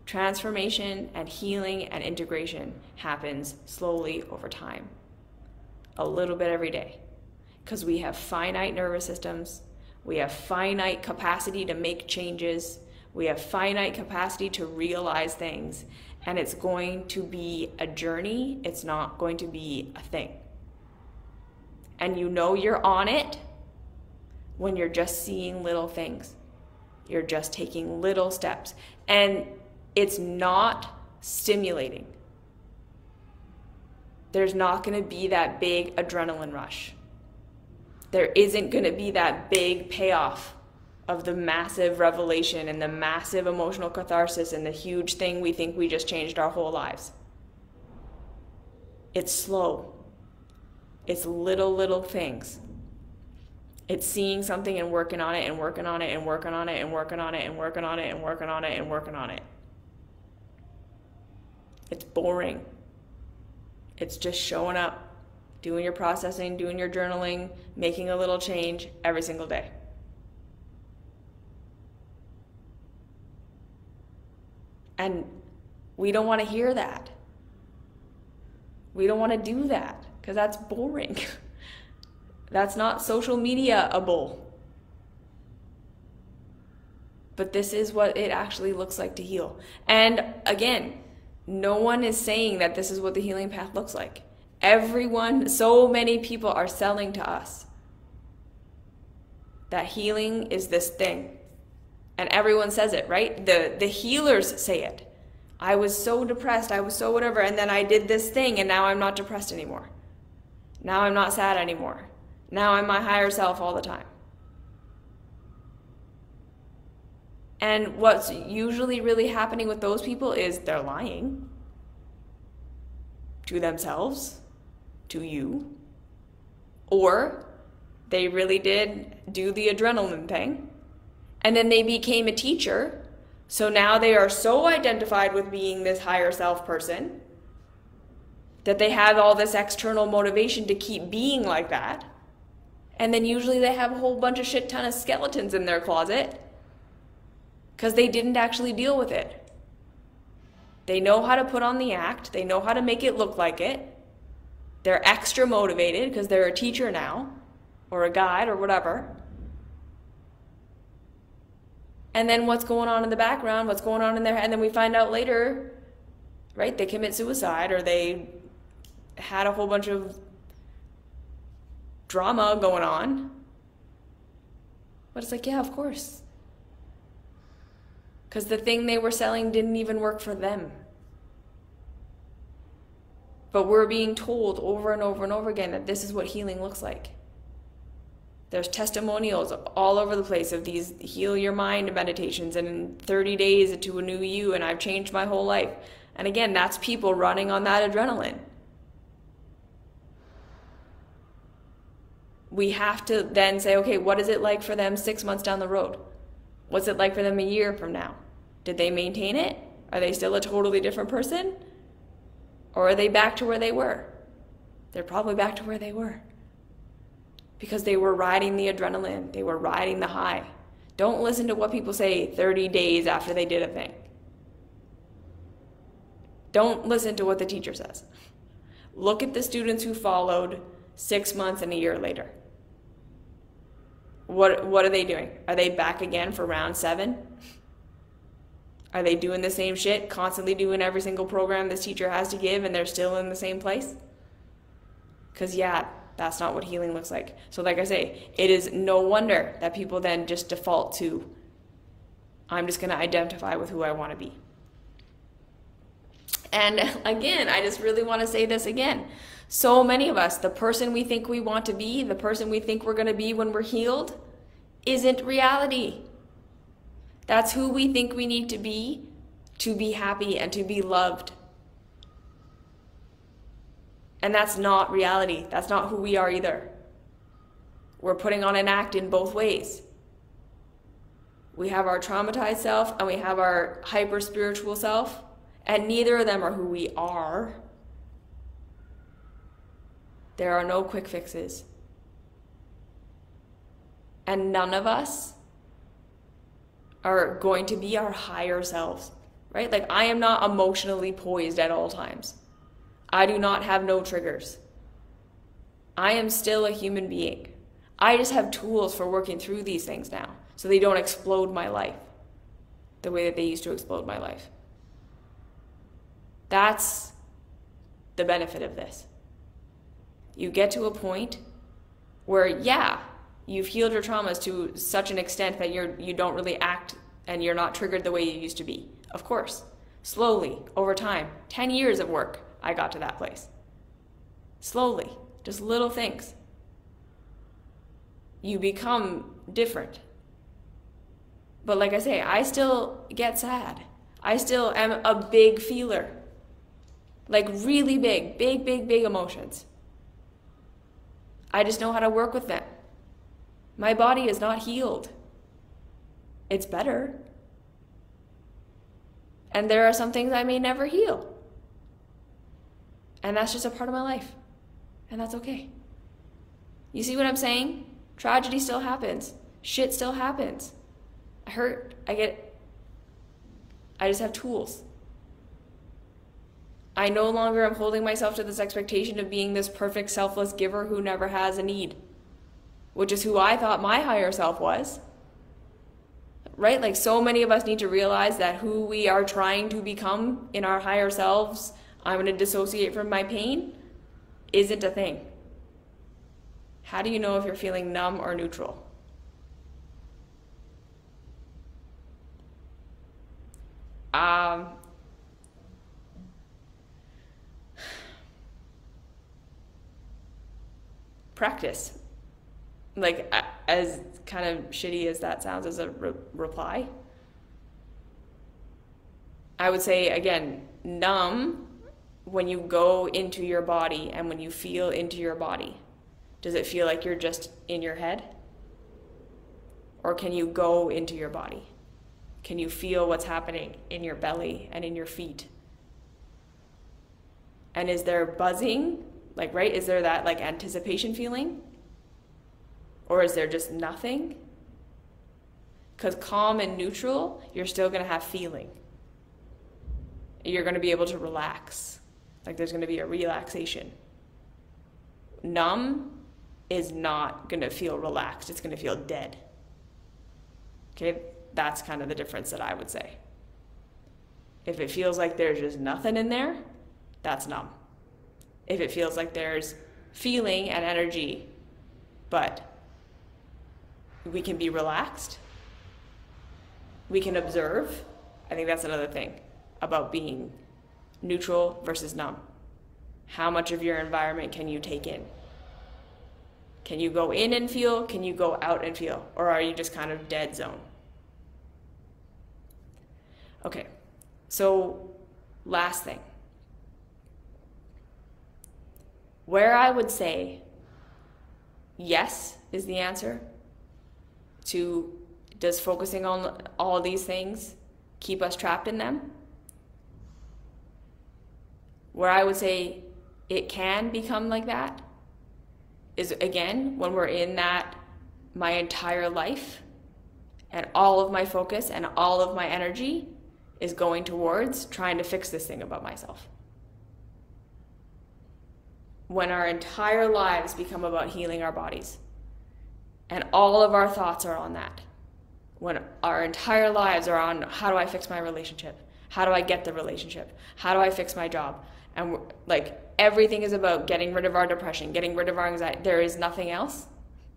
Transformation and healing and integration happens slowly over time. A little bit every day. Because we have finite nervous systems. We have finite capacity to make changes. We have finite capacity to realize things. And it's going to be a journey. It's not going to be a thing. And you know you're on it when you're just seeing little things. You're just taking little steps. And it's not stimulating. There's not going to be that big adrenaline rush. There isn't going to be that big payoff of the massive revelation and the massive emotional catharsis and the huge thing we think we just changed our whole lives. It's slow. It's little things. It's seeing something and working on it and working on it and working on it and working on it and working on it and working on it and working on it. It's boring. It's just showing up, doing your processing, doing your journaling, making a little change every single day. And we don't want to hear that. We don't want to do that because that's boring. That's not social media-able. But this is what it actually looks like to heal. And again, no one is saying that this is what the healing path looks like. Everyone, so many people are selling to us that healing is this thing. And everyone says it, right? The healers say it. I was so depressed, I was so whatever, and then I did this thing, and now I'm not depressed anymore. Now I'm not sad anymore. Now I'm my higher self all the time. And what's usually really happening with those people is they're lying to themselves, to you, or they really did do the adrenaline thing, and then they became a teacher, so now they are so identified with being this higher self person that they have all this external motivation to keep being like that. And then usually they have a whole bunch of shit ton of skeletons in their closet because they didn't actually deal with it. They know how to put on the act. They know how to make it look like it. They're extra motivated because they're a teacher now or a guide or whatever. And then what's going on in the background, what's going on in their head, and then we find out later, right, they commit suicide or they had a whole bunch of drama going on. But it's like, yeah, of course. Because the thing they were selling didn't even work for them. But we're being told over and over and over again that this is what healing looks like. There's testimonials all over the place of these heal your mind meditations and in 30 days to a new you and I've changed my whole life. And again, that's people running on that adrenaline. We have to then say, okay, what is it like for them 6 months down the road? What's it like for them a year from now? Did they maintain it? Are they still a totally different person? Or are they back to where they were? They're probably back to where they were. Because they were riding the adrenaline. They were riding the high. Don't listen to what people say 30 days after they did a thing. Don't listen to what the teacher says. Look at the students who followed 6 months and a year later. What are they doing? Are they back again for round 7? Are they doing the same shit, constantly doing every single program this teacher has to give and they're still in the same place? Because yeah, that's not what healing looks like. So like I say, it is no wonder that people then just default to, I'm just going to identify with who I want to be. And again, I just really want to say this again. So many of us, the person we think we want to be, the person we think we're going to be when we're healed, isn't reality. That's who we think we need to be happy and to be loved. And that's not reality. That's not who we are either. We're putting on an act in both ways. We have our traumatized self and we have our hyper-spiritual self, and neither of them are who we are. There are no quick fixes. And none of us are going to be our higher selves, right? Like, I am not emotionally poised at all times. I do not have no triggers. I am still a human being. I just have tools for working through these things now so they don't explode my life the way that they used to explode my life. That's the benefit of this. You get to a point where, yeah, you've healed your traumas to such an extent that you don't really act and you're not triggered the way you used to be. Of course. Slowly, over time, 10 years of work, I got to that place. Slowly, just little things. You become different. But like I say, I still get sad. I still am a big feeler. Like really big emotions. I just know how to work with them. My body is not healed. It's better. And there are some things I may never heal. And that's just a part of my life. And that's okay. You see what I'm saying? Tragedy still happens. Shit still happens. I hurt. I just have tools. I no longer am holding myself to this expectation of being this perfect selfless giver who never has a need, which is who I thought my higher self was. Right? Like so many of us need to realize that who we are trying to become in our higher selves, I'm going to dissociate from my pain, isn't a thing. How do you know if you're feeling numb or neutral? Practice. Like, as kind of shitty as that sounds as a reply, I would say, again, numb when you go into your body and when you feel into your body. Does it feel like you're just in your head? Or can you go into your body? Can you feel what's happening in your belly and in your feet? And is there buzzing? Like, right? Is there that like anticipation feeling? Or is there just nothing? Because calm and neutral, you're still going to have feeling. You're going to be able to relax. Like there's going to be a relaxation. Numb is not going to feel relaxed. It's going to feel dead. Okay? That's kind of the difference that I would say. If it feels like there's just nothing in there, that's numb. If it feels like there's feeling and energy, but we can be relaxed, we can observe. I think that's another thing about being neutral versus numb. How much of your environment can you take in? Can you go in and feel? Can you go out and feel? Or are you just kind of dead zone? Okay, so last thing. Where I would say yes is the answer to, does focusing on all these things keep us trapped in them? Where I would say it can become like that is, again, when we're in that my entire life and all of my focus and all of my energy is going towards trying to fix this thing about myself. When our entire lives become about healing our bodies and all of our thoughts are on that. When our entire lives are on, how do I fix my relationship? How do I get the relationship? How do I fix my job? And like everything is about getting rid of our depression, getting rid of our anxiety. There is nothing else,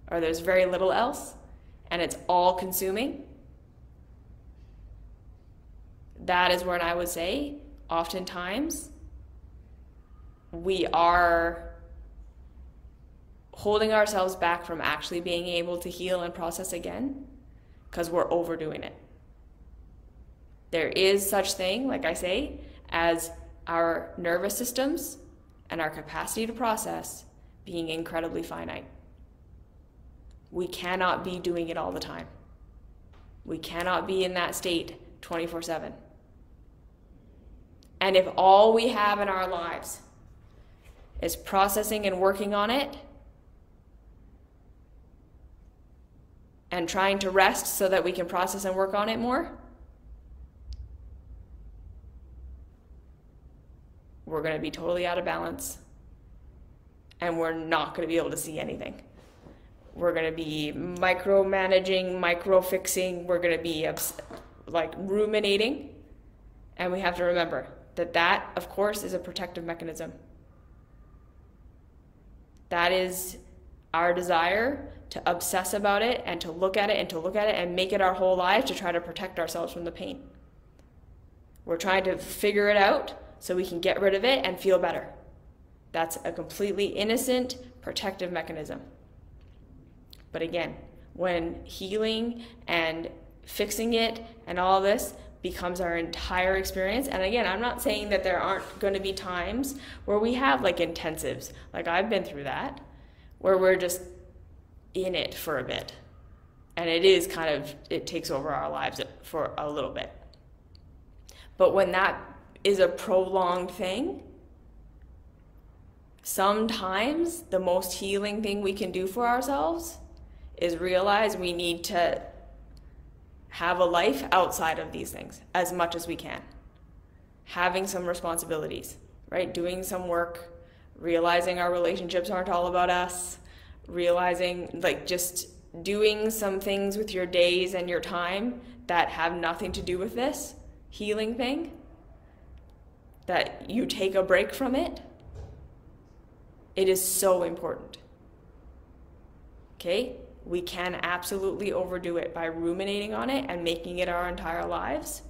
or there's very little else, and it's all consuming. That is when I would say, oftentimes, we are holding ourselves back from actually being able to heal and process again because we're overdoing it. There is such thing, like I say, as our nervous systems and our capacity to process being incredibly finite. We cannot be doing it all the time. We cannot be in that state 24/7. And if all we have in our lives is processing and working on it and trying to rest so that we can process and work on it more, we're going to be totally out of balance and we're not going to be able to see anything. We're going to be micromanaging, micro-fixing, we're going to be like ruminating, and we have to remember that of course is a protective mechanism. That is our desire to obsess about it and to look at it and to look at it and make it our whole life to try to protect ourselves from the pain. We're trying to figure it out so we can get rid of it and feel better. That's a completely innocent protective mechanism. But again, when healing and fixing it and all this becomes our entire experience, and again, I'm not saying that there aren't going to be times where we have like intensives, like I've been through that, where we're just in it for a bit. And it is kind of, it takes over our lives for a little bit. But when that is a prolonged thing, sometimes the most healing thing we can do for ourselves is realize we need to have a life outside of these things as much as we can. Having some responsibilities, right? Doing some work, realizing our relationships aren't all about us, realizing like just doing some things with your days and your time that have nothing to do with this healing thing, that you take a break from it. It is so important. Okay? We can absolutely overdo it by ruminating on it and making it our entire lives.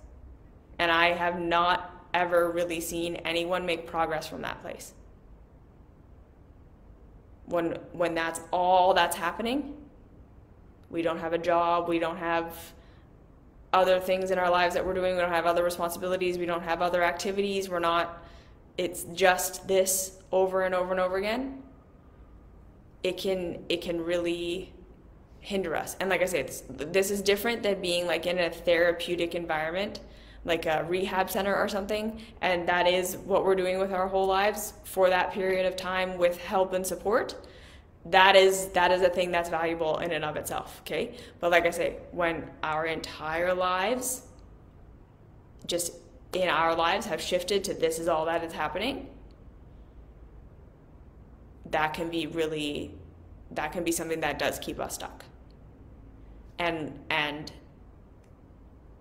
And I have not ever really seen anyone make progress from that place. When that's all that's happening, we don't have a job, we don't have other things in our lives that we're doing, we don't have other responsibilities, we don't have other activities, it's just this over and over and over again. It can really hinder us. And like I say, this is different than being like in a therapeutic environment, like a rehab center or something, and that is what we're doing with our whole lives for that period of time with help and support. That is a thing that's valuable in and of itself, okay? But like I say, when our entire lives, just in our lives, have shifted to this is all that is happening, that can be something that does keep us stuck. And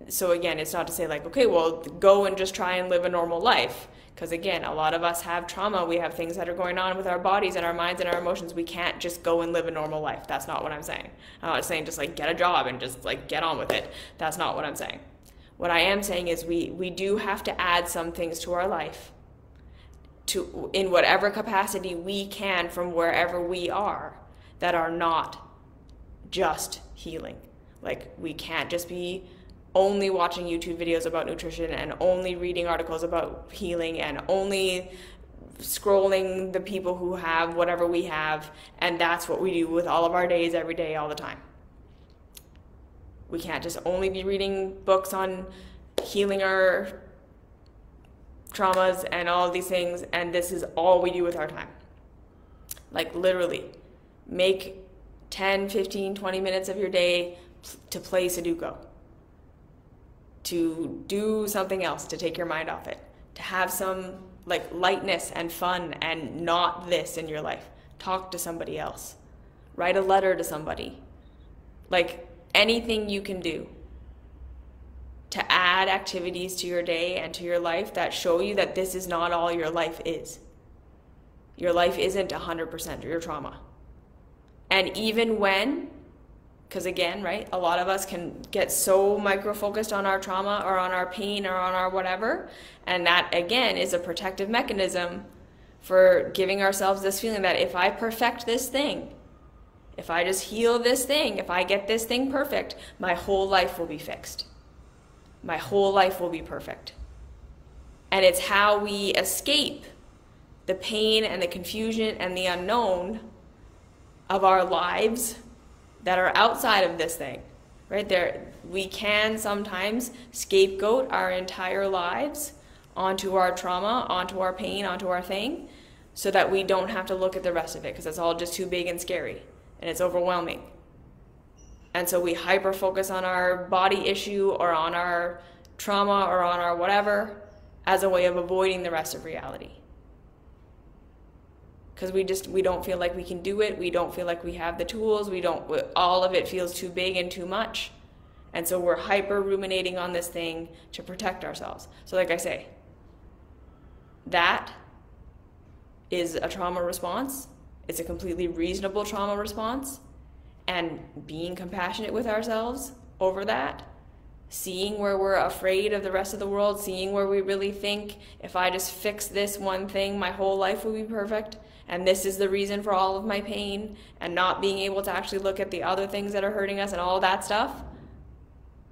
so again, it's not to say like, okay, well, go and just try and live a normal life. Because again, a lot of us have trauma. We have things that are going on with our bodies and our minds and our emotions. We can't just go and live a normal life. That's not what I'm saying. I'm not saying just like get a job and just like get on with it. That's not what I'm saying. What I am saying is we do have to add some things to our life in whatever capacity we can from wherever we are that are not just healing. Like we can't just be only watching YouTube videos about nutrition and only reading articles about healing and only scrolling the people who have whatever we have, and that's what we do with all of our days, every day, all the time. We can't just only be reading books on healing our traumas and all of these things, and this is all we do with our time. Like literally, make 10, 15, 20 minutes of your day to play Sudoku, to do something else, to take your mind off it, to have some like lightness and fun and not this in your life. Talk to somebody else. Write a letter to somebody. Like anything you can do to add activities to your day and to your life that show you that this is not all your life is. Your life isn't 100% your trauma. And even when, because again, right, a lot of us can get so micro-focused on our trauma or on our pain or on our whatever, and that again is a protective mechanism for giving ourselves this feeling that if I perfect this thing, if I just heal this thing, if I get this thing perfect, my whole life will be fixed. My whole life will be perfect. And it's how we escape the pain and the confusion and the unknown of our lives that are outside of this thing, right? We can sometimes scapegoat our entire lives onto our trauma, onto our pain, onto our thing, so that we don't have to look at the rest of it, because it's all just too big and scary, and it's overwhelming. And so we hyper-focus on our body issue or on our trauma or on our whatever as a way of avoiding the rest of reality. Because we don't feel like we can do it. We don't feel like we have the tools. All of it feels too big and too much. And so we're hyper ruminating on this thing to protect ourselves. So like I say, that is a trauma response. It's a completely reasonable trauma response. And being compassionate with ourselves over that, seeing where we're afraid of the rest of the world, seeing where we really think, if I just fix this one thing, my whole life will be perfect, and this is the reason for all of my pain, and not being able to actually look at the other things that are hurting us and all that stuff,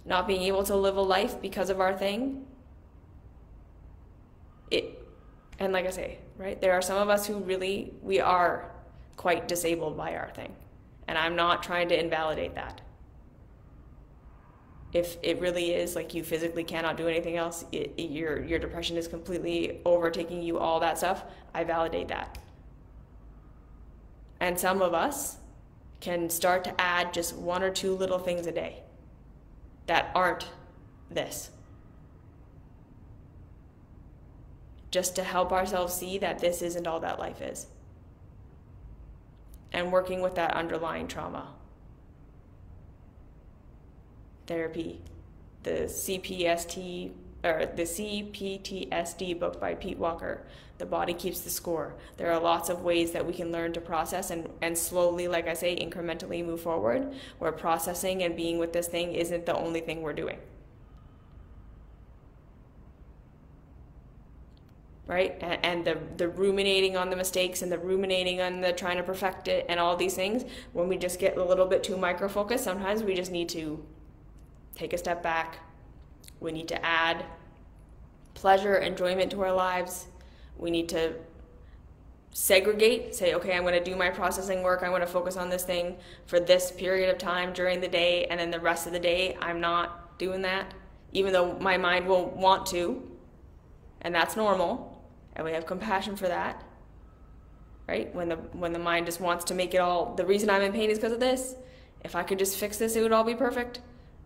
not being able to live a life because of our thing. And like I say, right, there are some of us who really, we are quite disabled by our thing. And I'm not trying to invalidate that. If it really is, like, you physically cannot do anything else, your depression is completely overtaking you, all that stuff, I validate that. And some of us can start to add just 1 or 2 little things a day that aren't this. Just to help ourselves see that this isn't all that life is. And working with that underlying trauma. Therapy, the CPTSD book by Pete Walker, The Body Keeps the Score. There are lots of ways that we can learn to process and slowly, like I say, incrementally move forward, where processing and being with this thing isn't the only thing we're doing. Right? And the ruminating on the mistakes and the ruminating on the trying to perfect it and all these things, when we just get a little bit too micro-focused, sometimes we just need to take a step back. We need to add pleasure, enjoyment to our lives. We need to segregate, say, okay, I'm going to do my processing work. I'm going to focus on this thing for this period of time during the day, and then the rest of the day, I'm not doing that, even though my mind will want to, and that's normal. And we have compassion for that, right? When the mind just wants to make it all, the reason I'm in pain is because of this. If I could just fix this, it would all be perfect.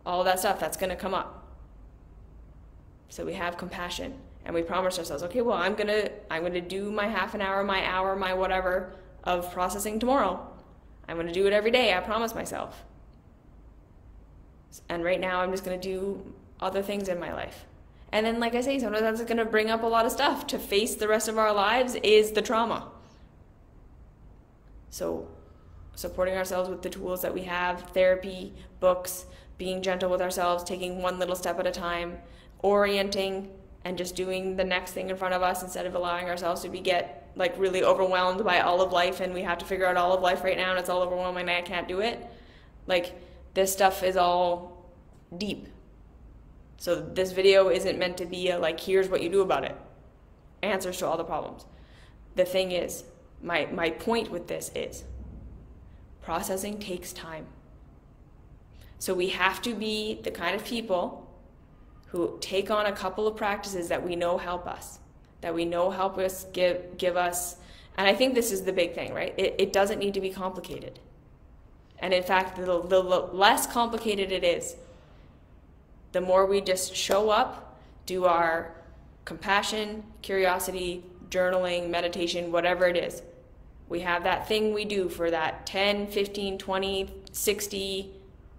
All of that stuff, that's going to come up. So we have compassion, and we promise ourselves, okay, well, I'm gonna do my half an hour, my hour, my whatever of processing tomorrow. I'm going to do it every day. I promise myself. And right now, I'm just going to do other things in my life. And then, like I say, sometimes that's going to bring up a lot of stuff. To face the rest of our lives is the trauma. So supporting ourselves with the tools that we have, therapy, books, being gentle with ourselves, taking one little step at a time, orienting, and just doing the next thing in front of us instead of allowing ourselves to get like really overwhelmed by all of life, and we have to figure out all of life right now and it's all overwhelming and I can't do it. Like, this stuff is all deep. So this video isn't meant to be a, like, here's what you do about it. Answers to all the problems. The thing is, my point with this is, processing takes time. So we have to be the kind of people who take on a couple of practices that we know help us, that we know help us give us, and I think this is the big thing, right? It doesn't need to be complicated. And in fact, the less complicated it is, the more we just show up, do our compassion, curiosity, journaling, meditation, whatever it is. We have that thing we do for that 10, 15, 20, 60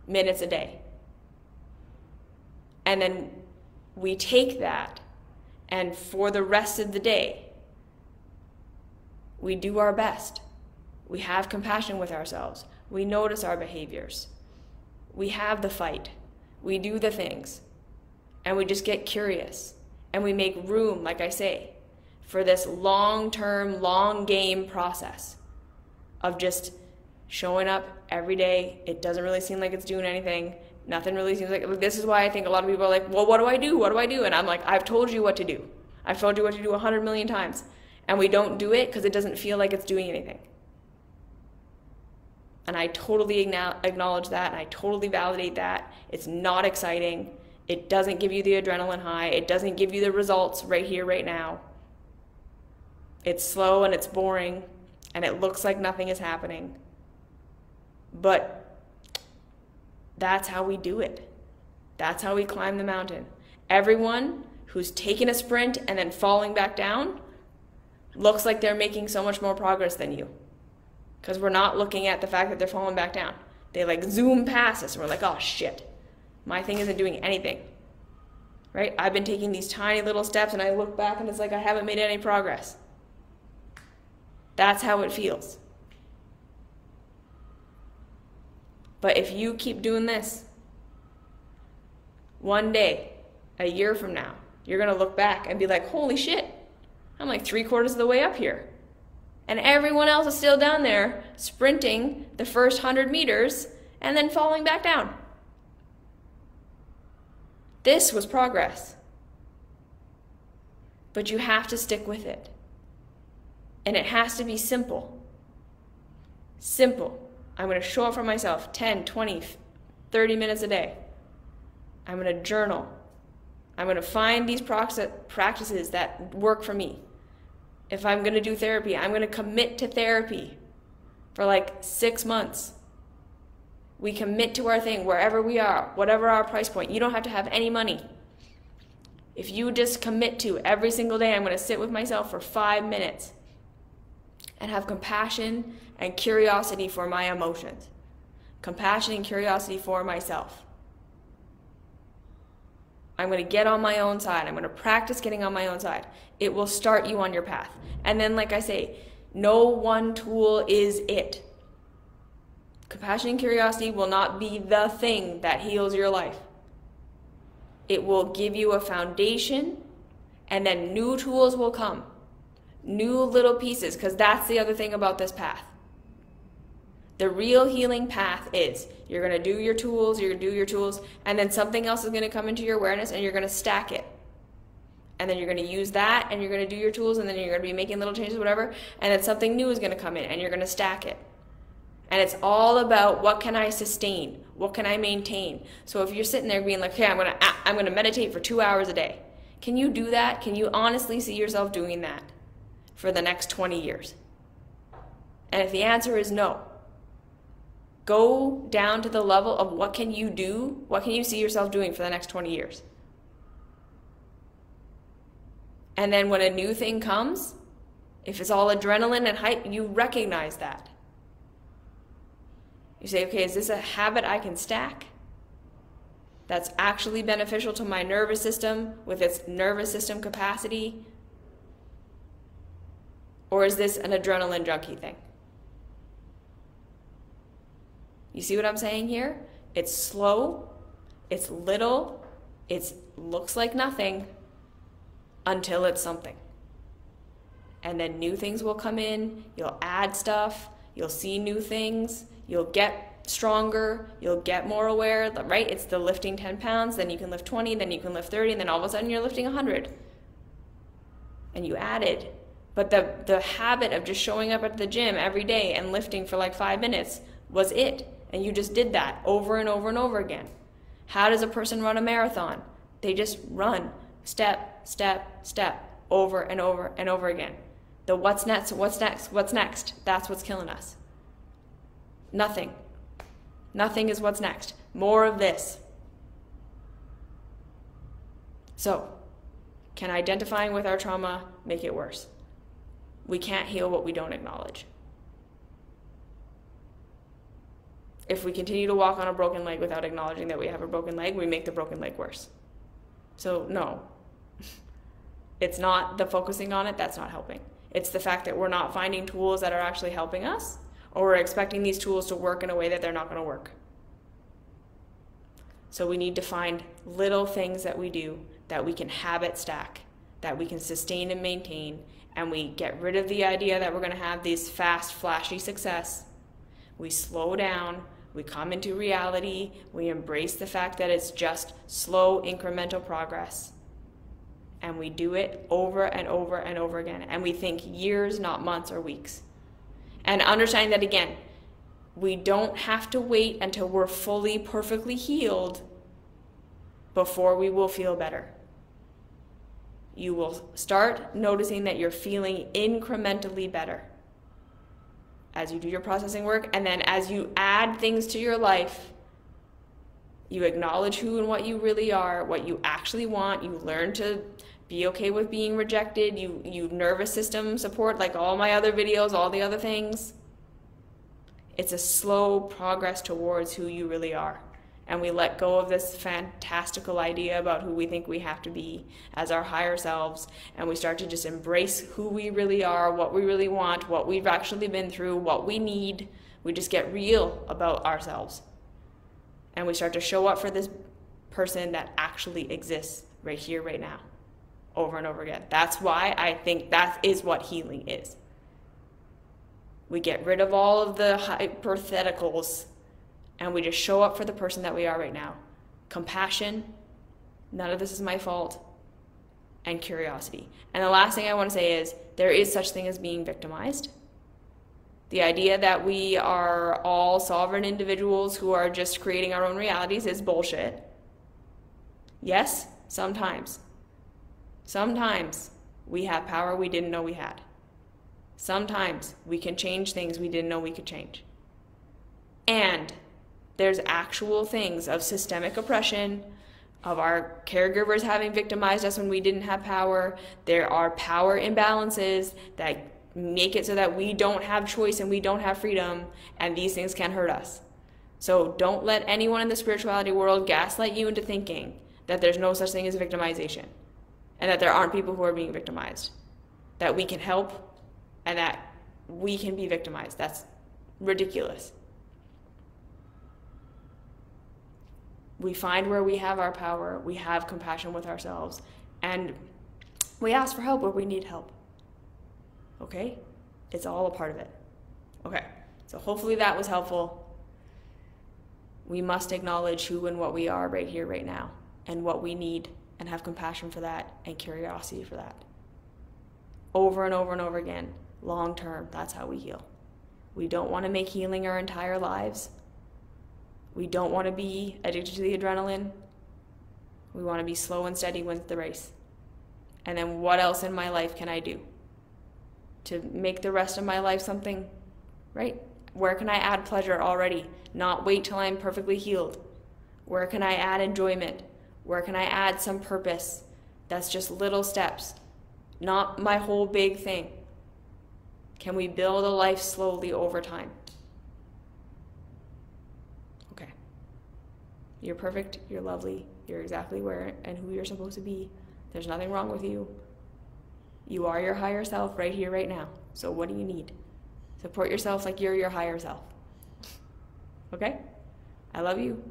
minutes a day. And then we take that, and for the rest of the day, we do our best. We have compassion with ourselves. We notice our behaviors. We have the fight. We do the things, and we just get curious, and we make room, like I say, for this long-term, long game process of just showing up every day. It doesn't really seem like it's doing anything. Nothing really seems like, this is why I think a lot of people are like, well, what do I do? What do I do? And I'm like, I've told you what to do. I've told you what to do 100 million times. And we don't do it because it doesn't feel like it's doing anything. And I totally acknowledge that, and I totally validate that. It's not exciting. It doesn't give you the adrenaline high. It doesn't give you the results right here, right now. It's slow and it's boring, and it looks like nothing is happening. But that's how we do it. That's how we climb the mountain. Everyone who's taken a sprint and then falling back down looks like they're making so much more progress than you. Because we're not looking at the fact that they're falling back down. They like zoom past us and we're like, oh shit, my thing isn't doing anything. right? I've been taking these tiny little steps and I look back and it's like I haven't made any progress. That's how it feels. But if you keep doing this, one day, a year from now, you're going to look back and be like, holy shit, I'm like 3/4 of the way up here. And everyone else is still down there sprinting the first 100 meters and then falling back down. This was progress. But you have to stick with it. And it has to be simple. Simple. I'm going to show up for myself 10, 20, 30 minutes a day. I'm going to journal. I'm going to find these practices that work for me. If I'm going to do therapy, I'm going to commit to therapy for like 6 months. We commit to our thing wherever we are, whatever our price point. You don't have to have any money. If you just commit to every single day, I'm going to sit with myself for 5 minutes and have compassion and curiosity for my emotions. Compassion and curiosity for myself. I'm going to get on my own side. I'm going to practice getting on my own side. It will start you on your path. And then, like I say, no one tool is it. Compassion and curiosity will not be the thing that heals your life. It will give you a foundation, and then new tools will come. New little pieces, because that's the other thing about this path. The real healing path is you're going to do your tools, and then something else is going to come into your awareness and you're going to stack it. And then you're going to use that and you're going to do your tools, and then you're going to be making little changes, whatever, and then something new is going to come in and you're going to stack it. And it's all about what can I sustain? What can I maintain? So if you're sitting there being like, hey, I'm going to meditate for 2 hours a day. Can you do that? Can you honestly see yourself doing that for the next 20 years? And if the answer is no, go down to the level of what can you do? What can you see yourself doing for the next 20 years? And then when a new thing comes, if it's all adrenaline and hype, you recognize that. You say, okay, is this a habit I can stack that's actually beneficial to my nervous system with its nervous system capacity? Or is this an adrenaline junkie thing? You see what I'm saying here? It's slow, it's little, it looks like nothing until it's something. And then new things will come in, you'll add stuff, you'll see new things, you'll get stronger, you'll get more aware, right? It's the lifting 10 pounds, then you can lift 20, then you can lift 30, and then all of a sudden you're lifting 100. And you added. But the habit of just showing up at the gym every day and lifting for like 5 minutes was it. And you just did that over and over and over again. How does a person run a marathon? They just run step, step, step, over and over and over again. The what's next, what's next, what's next, that's what's killing us. Nothing. Nothing is what's next. More of this. So, can identifying with our trauma make it worse? We can't heal what we don't acknowledge. If we continue to walk on a broken leg without acknowledging that we have a broken leg, we make the broken leg worse. So no, it's not the focusing on it, that's not helping. It's the fact that we're not finding tools that are actually helping us, or we're expecting these tools to work in a way that they're not going to work. So we need to find little things that we do that we can habit stack, that we can sustain and maintain, and we get rid of the idea that we're going to have these fast, flashy success. We slow down, we come into reality, we embrace the fact that it's just slow, incremental progress. And we do it over and over and over again. And we think years, not months or weeks. And understanding that, again, we don't have to wait until we're fully, perfectly healed before we will feel better. You will start noticing that you're feeling incrementally better as you do your processing work, and then as you add things to your life, you acknowledge who and what you really are, what you actually want, you learn to be okay with being rejected, you nervous system support, like all my other videos, all the other things. It's a slow progress towards who you really are. and we let go of this fantastical idea about who we think we have to be as our higher selves, and we start to just embrace who we really are, what we really want, what we've actually been through, what we need. We just get real about ourselves, and we start to show up for this person that actually exists right here, right now, over and over again. That's why I think that is what healing is. We get rid of all of the hypotheticals, and we just show up for the person that we are right now. Compassion, none of this is my fault, and curiosity. And the last thing I want to say is there is such thing as being victimized. The idea that we are all sovereign individuals who are just creating our own realities is bullshit. Yes, sometimes. Sometimes we have power we didn't know we had. Sometimes we can change things we didn't know we could change. And there's actual things of systemic oppression, of our caregivers having victimized us when we didn't have power. There are power imbalances that make it so that we don't have choice and we don't have freedom, and these things can hurt us. So don't let anyone in the spirituality world gaslight you into thinking that there's no such thing as victimization, and that there aren't people who are being victimized, that we can help, and that we can be victimized. That's ridiculous. We find where we have our power, we have compassion with ourselves, and we ask for help where we need help. Okay? It's all a part of it. Okay, so hopefully that was helpful. We must acknowledge who and what we are right here, right now, and what we need, and have compassion for that, and curiosity for that. Over and over and over again, long term, that's how we heal. We don't want to make healing our entire lives. We don't want to be addicted to the adrenaline. We want to be slow and steady wins the race. And then what else in my life can I do to make the rest of my life something, right? Where can I add pleasure already? Not wait till I'm perfectly healed. Where can I add enjoyment? Where can I add some purpose? That's just little steps, not my whole big thing. Can we build a life slowly over time? Okay. You're perfect, you're lovely, you're exactly where and who you're supposed to be. There's nothing wrong with you. You are your higher self right here, right now. So what do you need? Support yourself like you're your higher self. Okay? I love you.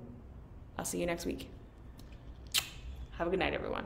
I'll see you next week. Have a good night, everyone.